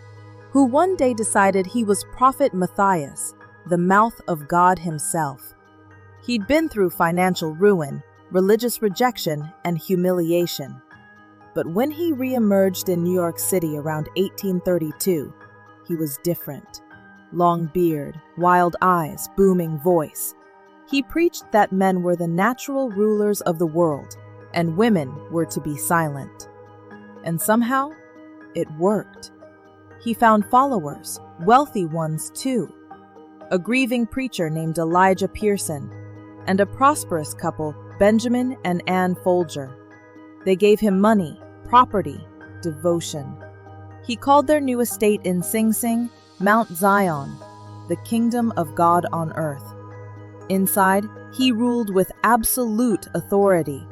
who one day decided he was Prophet Matthias, the mouth of God himself. He'd been through financial ruin, religious rejection, and humiliation. But when he re-emerged in New York City around 1832, he was different. Long beard, wild eyes, booming voice. He preached that men were the natural rulers of the world, and women were to be silent. And somehow, it worked. He found followers, wealthy ones too. A grieving preacher named Elijah Pearson, and a prosperous couple, Benjamin and Anne Folger. They gave him money, property, devotion. He called their new estate in Sing Sing Mount Zion, the kingdom of God on earth. Inside, he ruled with absolute authority.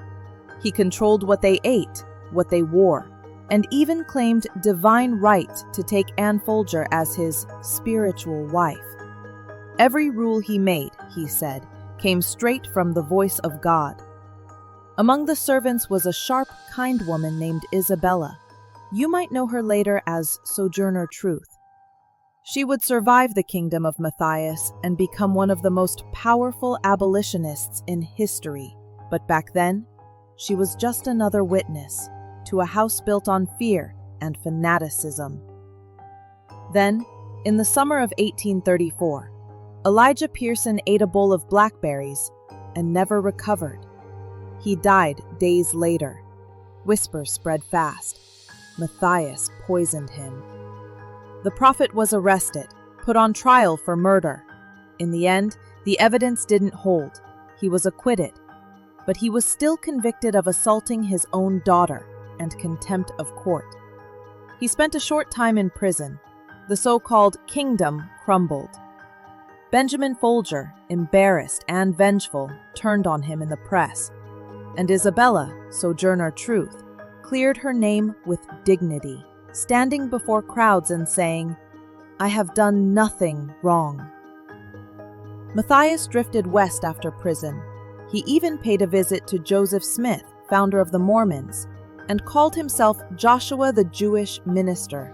He controlled what they ate, what they wore, and even claimed divine right to take Anne Folger as his spiritual wife. Every rule he made, he said, came straight from the voice of God. Among the servants was a sharp, kind woman named Isabella. You might know her later as Sojourner Truth. She would survive the kingdom of Matthias and become one of the most powerful abolitionists in history. But back then, she was just another witness to a house built on fear and fanaticism. Then, in the summer of 1834, Elijah Pearson ate a bowl of blackberries and never recovered. He died days later. Whispers spread fast. Matthias poisoned him. The prophet was arrested, put on trial for murder. In the end, the evidence didn't hold. He was acquitted, but he was still convicted of assaulting his own daughter and contempt of court. He spent a short time in prison. The so-called kingdom crumbled. Benjamin Folger, embarrassed and vengeful, turned on him in the press, and Isabella, Sojourner Truth, cleared her name with dignity, standing before crowds and saying, "I have done nothing wrong." Matthias drifted west after prison. He even paid a visit to Joseph Smith, founder of the Mormons, and called himself Joshua the Jewish minister.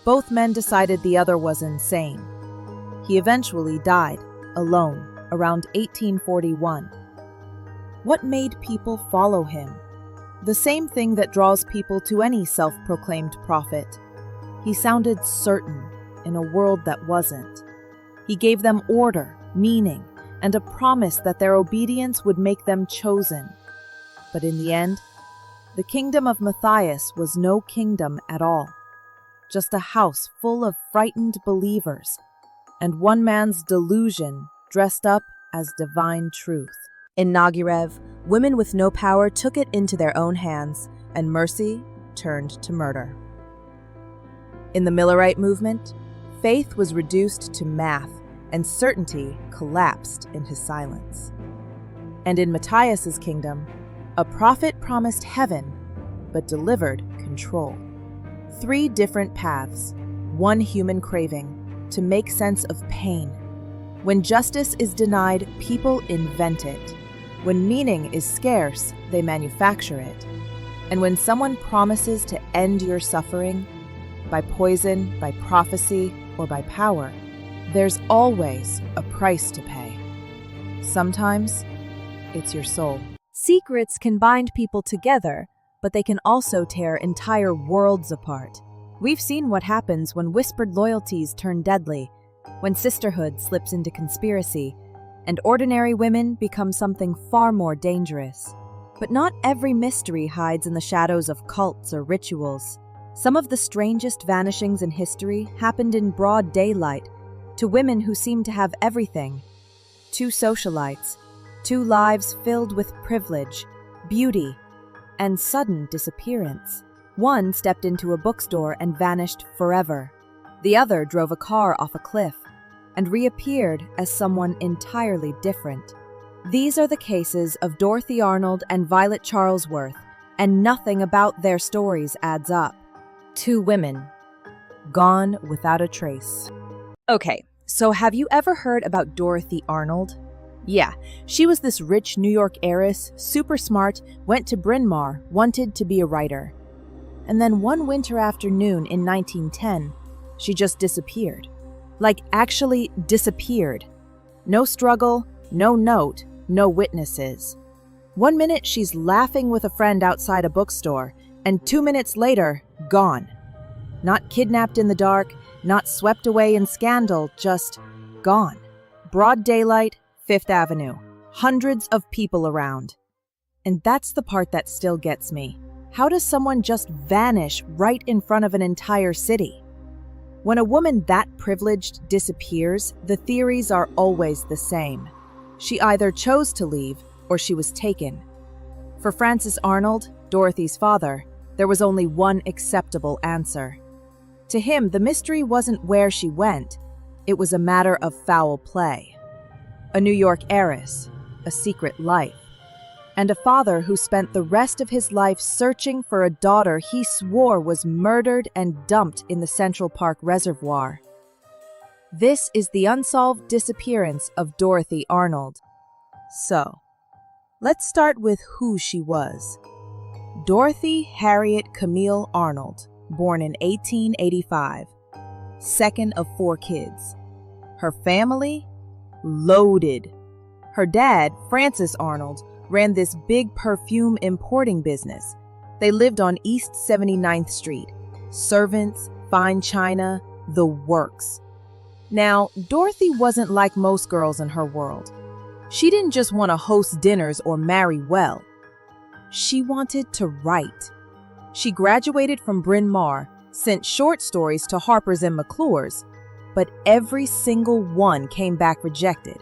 Both men decided the other was insane. He eventually died, alone, around 1841. What made people follow him? The same thing that draws people to any self-proclaimed prophet. He sounded certain in a world that wasn't. He gave them order, meaning, and a promise that their obedience would make them chosen. But in the end, the kingdom of Matthias was no kingdom at all. Just a house full of frightened believers, and one man's delusion dressed up as divine truth. In Nagirev, women with no power took it into their own hands, and mercy turned to murder. In the Millerite movement, faith was reduced to math, and certainty collapsed into silence. And in Matthias's kingdom, a prophet promised heaven, but delivered control. 3 different paths, one human craving, to make sense of pain. When justice is denied, people invent it. When meaning is scarce, they manufacture it. And when someone promises to end your suffering, by poison, by prophecy, or by power, there's always a price to pay. Sometimes, it's your soul. Secrets can bind people together, but they can also tear entire worlds apart. We've seen what happens when whispered loyalties turn deadly, when sisterhood slips into conspiracy, and ordinary women become something far more dangerous. But not every mystery hides in the shadows of cults or rituals. Some of the strangest vanishings in history happened in broad daylight, to women who seemed to have everything. 2 socialites, 2 lives filled with privilege, beauty, and sudden disappearance. One stepped into a bookstore and vanished forever. The other drove a car off a cliff and reappeared as someone entirely different. These are the cases of Dorothy Arnold and Violet Charlesworth, and nothing about their stories adds up. 2 women, gone without a trace. Okay, so have you ever heard about Dorothy Arnold? Yeah, she was this rich New York heiress, super smart, went to Bryn Mawr, wanted to be a writer. And then one winter afternoon in 1910, she just disappeared. Like, actually disappeared. No struggle, no note, no witnesses. 1 minute she's laughing with a friend outside a bookstore, and 2 minutes later, gone. Not kidnapped in the dark, not swept away in scandal, just gone. Broad daylight, 5th Avenue. Hundreds of people around. And that's the part that still gets me. How does someone just vanish right in front of an entire city? When a woman that privileged disappears, the theories are always the same. She either chose to leave or she was taken. For Francis Arnold, Dorothy's father, there was only one acceptable answer. To him, the mystery wasn't where she went. It was a matter of foul play. A New York heiress, a secret life, and a father who spent the rest of his life searching for a daughter he swore was murdered and dumped in the Central Park Reservoir. This is the unsolved disappearance of Dorothy Arnold. So, let's start with who she was. Dorothy Harriet Camille Arnold, born in 1885, second of 4 kids. Her family? Loaded. Her dad, Francis Arnold, ran this big perfume importing business. They lived on East 79th Street. Servants, fine china, the works. Now, Dorothy wasn't like most girls in her world. She didn't just want to host dinners or marry well. She wanted to write. She graduated from Bryn Mawr, sent short stories to Harper's and McClure's, but every single one came back rejected.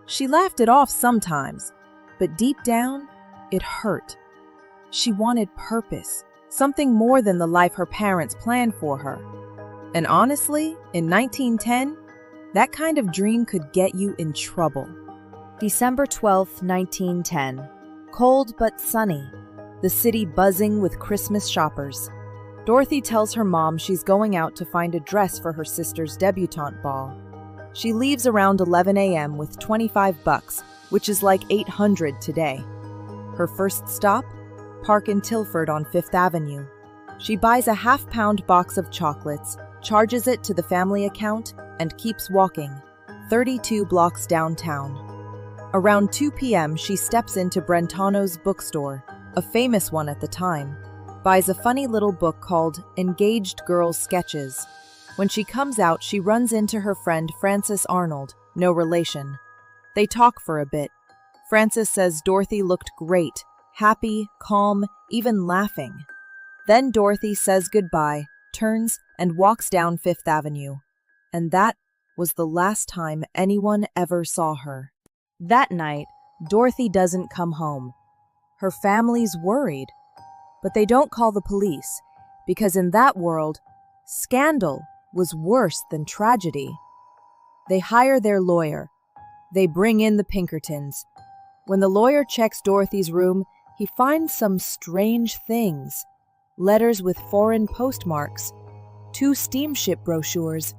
She laughed it off sometimes, but deep down, it hurt. She wanted purpose, something more than the life her parents planned for her. And honestly, in 1910, that kind of dream could get you in trouble. December 12th, 1910. Cold but sunny. The city buzzing with Christmas shoppers. Dorothy tells her mom she's going out to find a dress for her sister's debutante ball. She leaves around 11 a.m. with $25, which is like $800 today. Her first stop? Park in Tilford on 5th Avenue. She buys a half-pound box of chocolates, charges it to the family account, and keeps walking, 32 blocks downtown. Around 2 p.m., she steps into Brentano's bookstore, a famous one at the time, buys a funny little book called Engaged Girls' Sketches. When she comes out, she runs into her friend Francis Arnold, no relation. They talk for a bit. Francis says Dorothy looked great, happy, calm, even laughing. Then Dorothy says goodbye, turns, and walks down 5th Avenue. And that was the last time anyone ever saw her. That night, Dorothy doesn't come home. Her family's worried. But they don't call the police, because in that world, scandal was worse than tragedy. They hire their lawyer. They bring in the Pinkertons. When the lawyer checks Dorothy's room, he finds some strange things. Letters with foreign postmarks, 2 steamship brochures,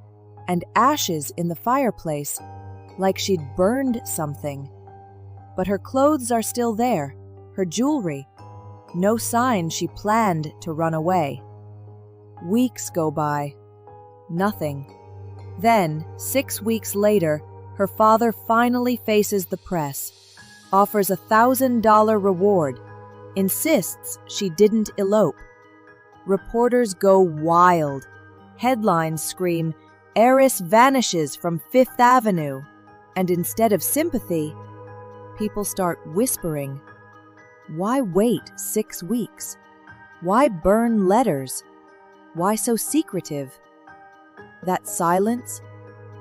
and ashes in the fireplace, like she'd burned something. But her clothes are still there, her jewelry. No sign she planned to run away. Weeks go by. Nothing. Then, 6 weeks later, her father finally faces the press, offers a $1,000 reward, insists she didn't elope. Reporters go wild. Headlines scream, "Heiress vanishes from 5th Avenue." And instead of sympathy, people start whispering. Why wait 6 weeks? Why burn letters? Why so secretive? That silence,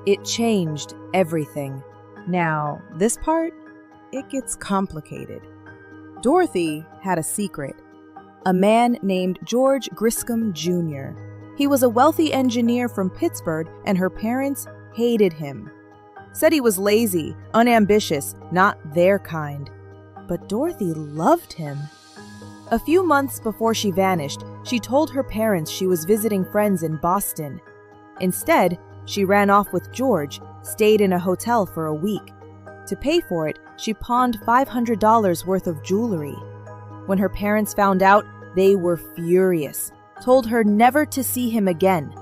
it changed everything. Now, this part, it gets complicated. Dorothy had a secret. A man named George Griscom Jr. He was a wealthy engineer from Pittsburgh, and her parents hated him. Said he was lazy, unambitious, not their kind. But Dorothy loved him. A few months before she vanished, she told her parents she was visiting friends in Boston. Instead, she ran off with George, stayed in a hotel for a week. To pay for it, she pawned $500 worth of jewelry. When her parents found out, they were furious, told her never to see him again.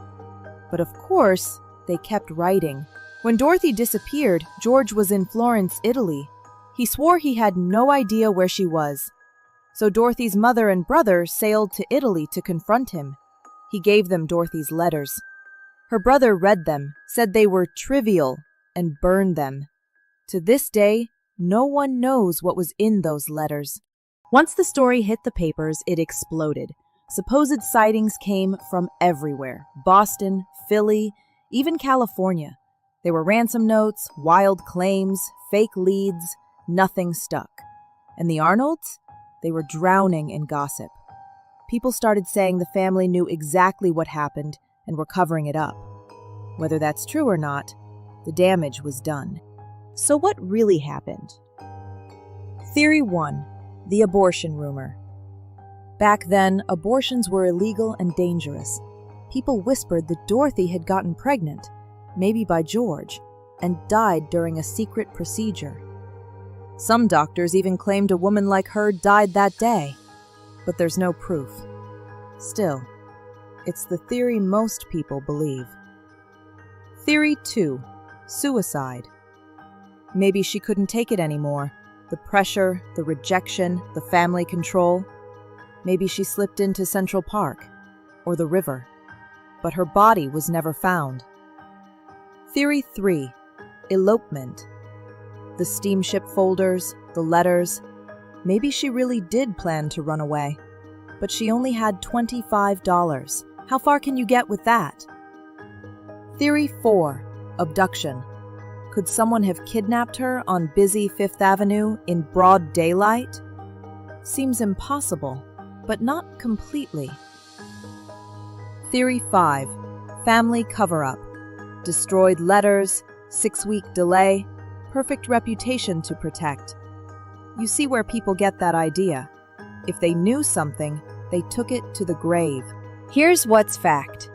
But of course, they kept writing. When Dorothy disappeared, George was in Florence, Italy. He swore he had no idea where she was. So Dorothy's mother and brother sailed to Italy to confront him. He gave them Dorothy's letters. Her brother read them, said they were trivial, and burned them. To this day, no one knows what was in those letters. Once the story hit the papers, it exploded. Supposed sightings came from everywhere: Boston, Philly, even California. There were ransom notes, wild claims, fake leads. Nothing stuck. And the Arnolds? They were drowning in gossip. People started saying the family knew exactly what happened and were covering it up. Whether that's true or not, the damage was done. So what really happened? Theory 1. The abortion rumor. Back then, abortions were illegal and dangerous. People whispered that Dorothy had gotten pregnant, maybe by George, and died during a secret procedure. Some doctors even claimed a woman like her died that day, but there's no proof. Still, it's the theory most people believe. Theory 2. Suicide. Maybe she couldn't take it anymore. The pressure, the rejection, the family control. Maybe she slipped into Central Park or the river, but her body was never found. Theory 3. Elopement. The steamship folders, the letters. Maybe she really did plan to run away, but she only had $25. How far can you get with that? Theory 4. Abduction. Could someone have kidnapped her on busy Fifth Avenue in broad daylight? Seems impossible, but not completely. Theory 5. Family cover-up. Destroyed letters, 6-week delay, perfect reputation to protect. You see where people get that idea. If they knew something, they took it to the grave. Here's what's fact.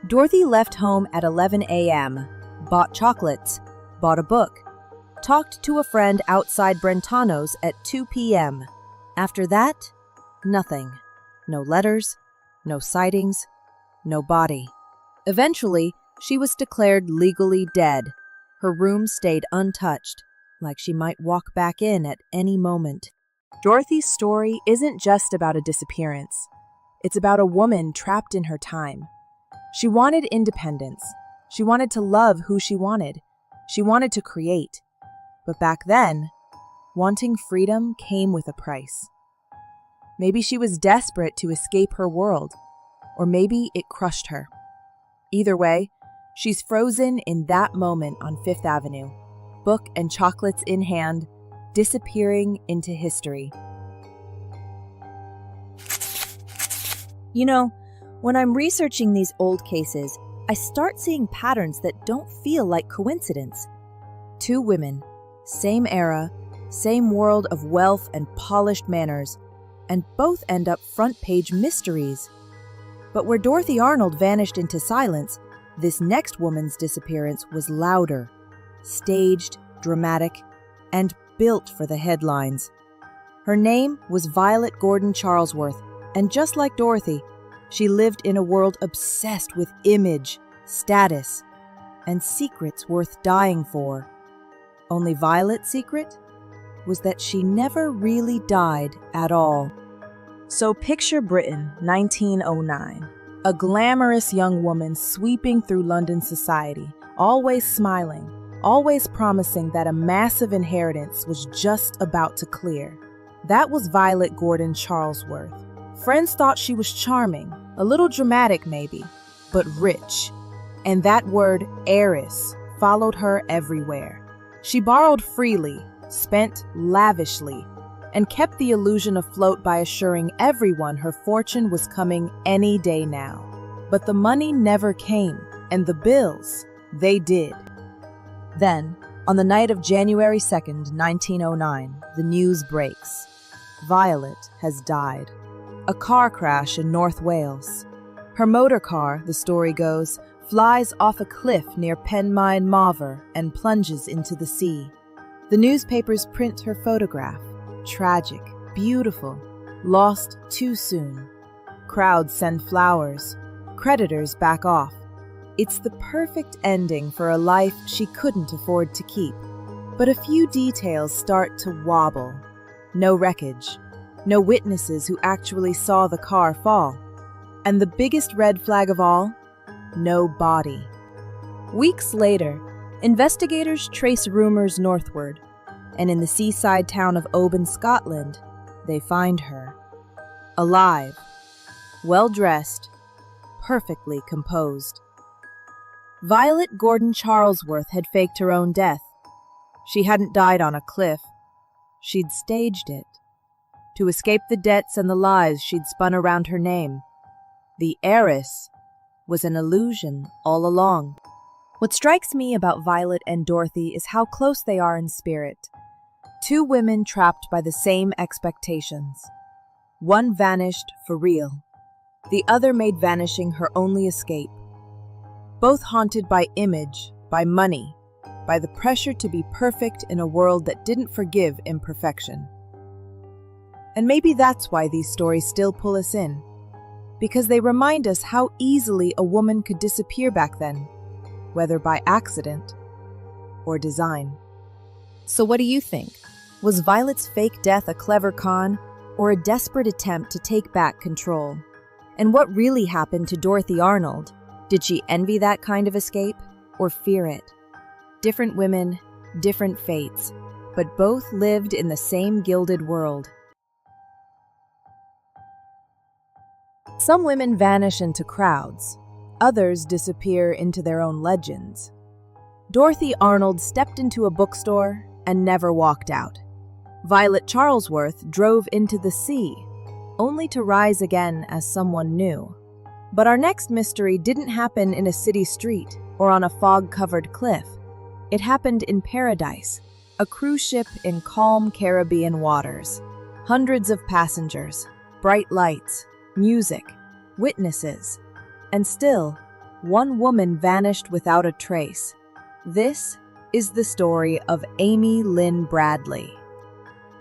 Dorothy left home at 11 a.m., bought chocolates, bought a book, talked to a friend outside Brentano's at 2 p.m. After that, nothing. No letters, no sightings, no body. Eventually, she was declared legally dead. Her room stayed untouched, like she might walk back in at any moment. Dorothy's story isn't just about a disappearance. It's about a woman trapped in her time. She wanted independence. She wanted to love who she wanted. She wanted to create. But back then, wanting freedom came with a price. Maybe she was desperate to escape her world, or maybe it crushed her. Either way, she's frozen in that moment on Fifth Avenue, book and chocolates in hand, disappearing into history. You know, when I'm researching these old cases, I start seeing patterns that don't feel like coincidence. Two women, same era, same world of wealth and polished manners, and both end up front-page mysteries. But where Dorothy Arnold vanished into silence, this next woman's disappearance was louder, staged, dramatic, and built for the headlines. Her name was Violet Gordon Charlesworth, and just like Dorothy, she lived in a world obsessed with image, status, and secrets worth dying for. Only Violet's secret was that she never really died at all. So picture Britain, 1909. A glamorous young woman sweeping through London society, always smiling, always promising that a massive inheritance was just about to clear. That was Violet Gordon Charlesworth. Friends thought she was charming, a little dramatic maybe, but rich. And that word, heiress, followed her everywhere. She borrowed freely, spent lavishly, and kept the illusion afloat by assuring everyone her fortune was coming any day now. But the money never came, and the bills, they did. Then, on the night of January 2nd, 1909, the news breaks. Violet has died. a car crash in North Wales. Her motor car, the story goes, flies off a cliff near Penmaen Mawr and plunges into the sea. The newspapers print her photograph. Tragic, beautiful, lost too soon. Crowds send flowers. Creditors back off. It's the perfect ending for a life she couldn't afford to keep. But a few details start to wobble. No wreckage. No witnesses who actually saw the car fall. And the biggest red flag of all? No body. Weeks later, investigators trace rumors northward, and in the seaside town of Oban, Scotland, they find her. Alive, well-dressed, perfectly composed. Violet Gordon Charlesworth had faked her own death. She hadn't died on a cliff. She'd staged it. To escape the debts and the lies she'd spun around her name. The heiress was an illusion all along. What strikes me about Violet and Dorothy is how close they are in spirit. Two women trapped by the same expectations. One vanished for real. The other made vanishing her only escape. Both haunted by image, by money, by the pressure to be perfect in a world that didn't forgive imperfection. And maybe that's why these stories still pull us in. Because they remind us how easily a woman could disappear back then, whether by accident or design. So what do you think? Was Violet's fake death a clever con, or a desperate attempt to take back control? And what really happened to Dorothy Arnold? Did she envy that kind of escape, or fear it? Different women, different fates, but both lived in the same gilded world. Some women vanish into crowds. Others disappear into their own legends. Dorothy Arnold stepped into a bookstore and never walked out. Violet Charlesworth drove into the sea, only to rise again as someone new. But our next mystery didn't happen in a city street or on a fog-covered cliff. It happened in paradise, a cruise ship in calm Caribbean waters. Hundreds of passengers, bright lights, music, witnesses, and still, one woman vanished without a trace. This is the story of Amy Lynn Bradley.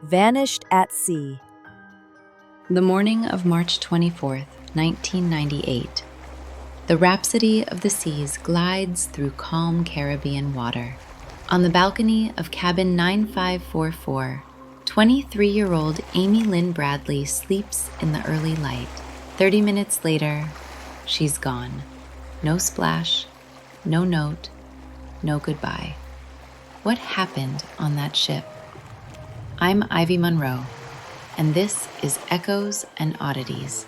Vanished at sea. The morning of March 24th, 1998. The Rhapsody of the Seas glides through calm Caribbean water. On the balcony of cabin 9544, 23-year-old Amy Lynn Bradley sleeps in the early light. 30 minutes later, she's gone. No splash, no note, no goodbye. What happened on that ship? I'm Ivy Monroe, and this is Echoes and Oddities.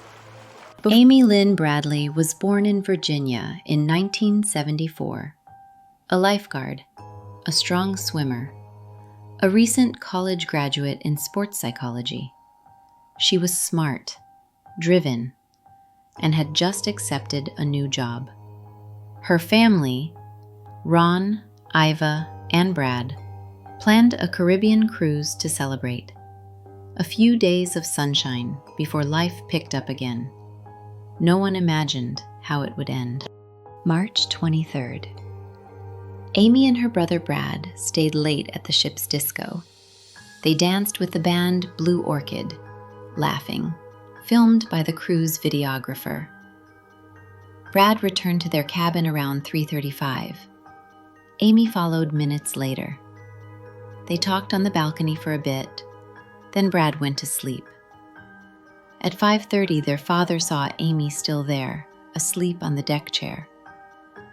Amy Lynn Bradley was born in Virginia in 1974. A lifeguard, a strong swimmer, a recent college graduate in sports psychology. She was smart, driven, and had just accepted a new job. Her family, Ron, Iva, and Brad, planned a Caribbean cruise to celebrate. A few days of sunshine before life picked up again. No one imagined how it would end. March 23rd. Amy and her brother Brad stayed late at the ship's disco. They danced with the band Blue Orchid, laughing, filmed by the crew's videographer. Brad returned to their cabin around 3:35. Amy followed minutes later. They talked on the balcony for a bit, then Brad went to sleep. At 5:30, their father saw Amy still there, asleep on the deck chair.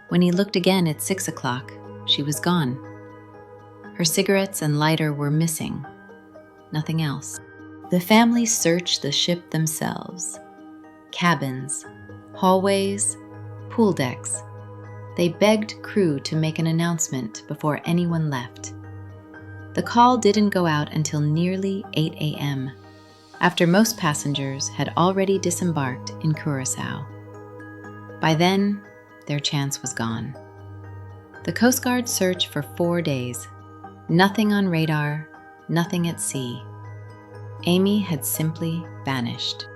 When he looked again at 6 o'clock, she was gone. Her cigarettes and lighter were missing. Nothing else. The family searched the ship themselves. Cabins, hallways, pool decks. They begged crew to make an announcement before anyone left. The call didn't go out until nearly 8 a.m., after most passengers had already disembarked in Curaçao. By then, their chance was gone. The Coast Guard searched for 4 days. Nothing on radar, nothing at sea. Amy had simply vanished.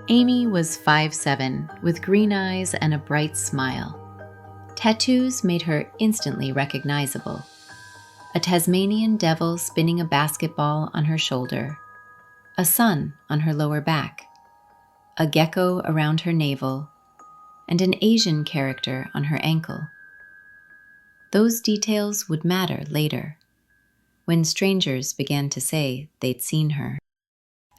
Amy was 5'7", with green eyes and a bright smile. Tattoos made her instantly recognizable. A Tasmanian devil spinning a basketball on her shoulder, a sun on her lower back, a gecko around her navel, and an Asian character on her ankle. Those details would matter later, when strangers began to say they'd seen her.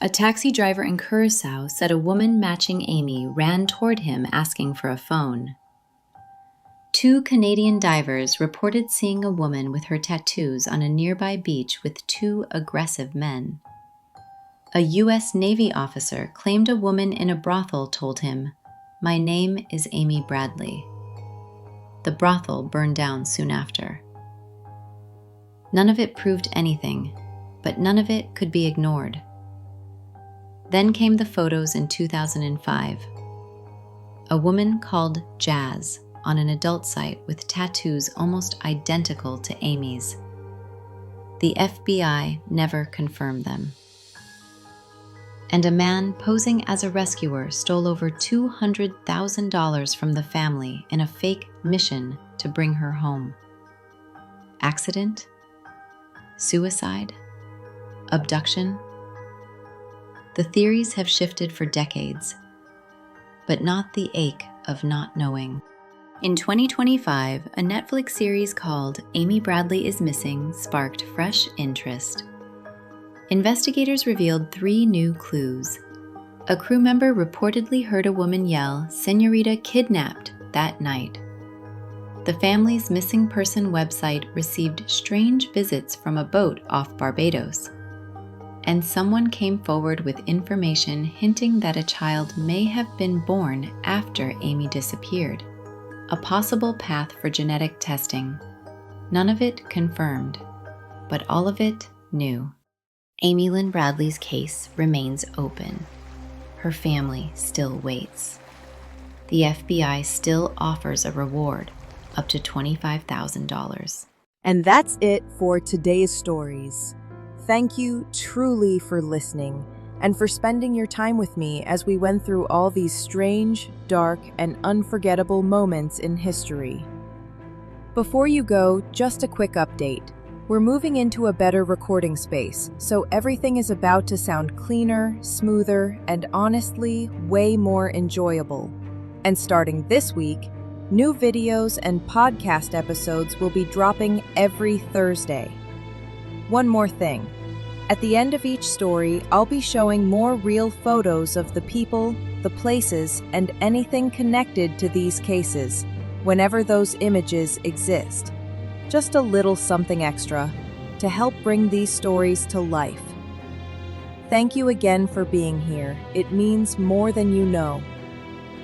A taxi driver in Curacao said a woman matching Amy ran toward him asking for a phone. 2 Canadian divers reported seeing a woman with her tattoos on a nearby beach with 2 aggressive men. A U.S. Navy officer claimed a woman in a brothel told him, "My name is Amy Bradley." The brothel burned down soon after. None of it proved anything, but none of it could be ignored. Then came the photos in 2005. A woman called Jazz on an adult site with tattoos almost identical to Amy's. The FBI never confirmed them. And a man posing as a rescuer stole over $200,000 from the family in a fake mission to bring her home. Accident? Suicide? Abduction? The theories have shifted for decades, but not the ache of not knowing. In 2025, a Netflix series called Amy Bradley is Missing sparked fresh interest. Investigators revealed 3 new clues. A crew member reportedly heard a woman yell, "Senorita kidnapped," that night. The family's missing person website received strange visits from a boat off Barbados. And someone came forward with information hinting that a child may have been born after Amy disappeared. A possible path for genetic testing. None of it confirmed, but all of it new. Amy Lynn Bradley's case remains open. Her family still waits. The FBI still offers a reward, up to $25,000. And that's it for today's stories. Thank you truly for listening and for spending your time with me as we went through all these strange, dark, and unforgettable moments in history. Before you go, just a quick update. We're moving into a better recording space, so everything is about to sound cleaner, smoother, and honestly, way more enjoyable. And starting this week, new videos and podcast episodes will be dropping every Thursday. One more thing. At the end of each story, I'll be showing more real photos of the people, the places, and anything connected to these cases, whenever those images exist. Just a little something extra to help bring these stories to life. Thank you again for being here. It means more than you know.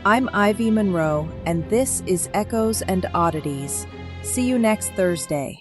I'm Ivy Monroe, and this is Echoes and Oddities. See you next Thursday.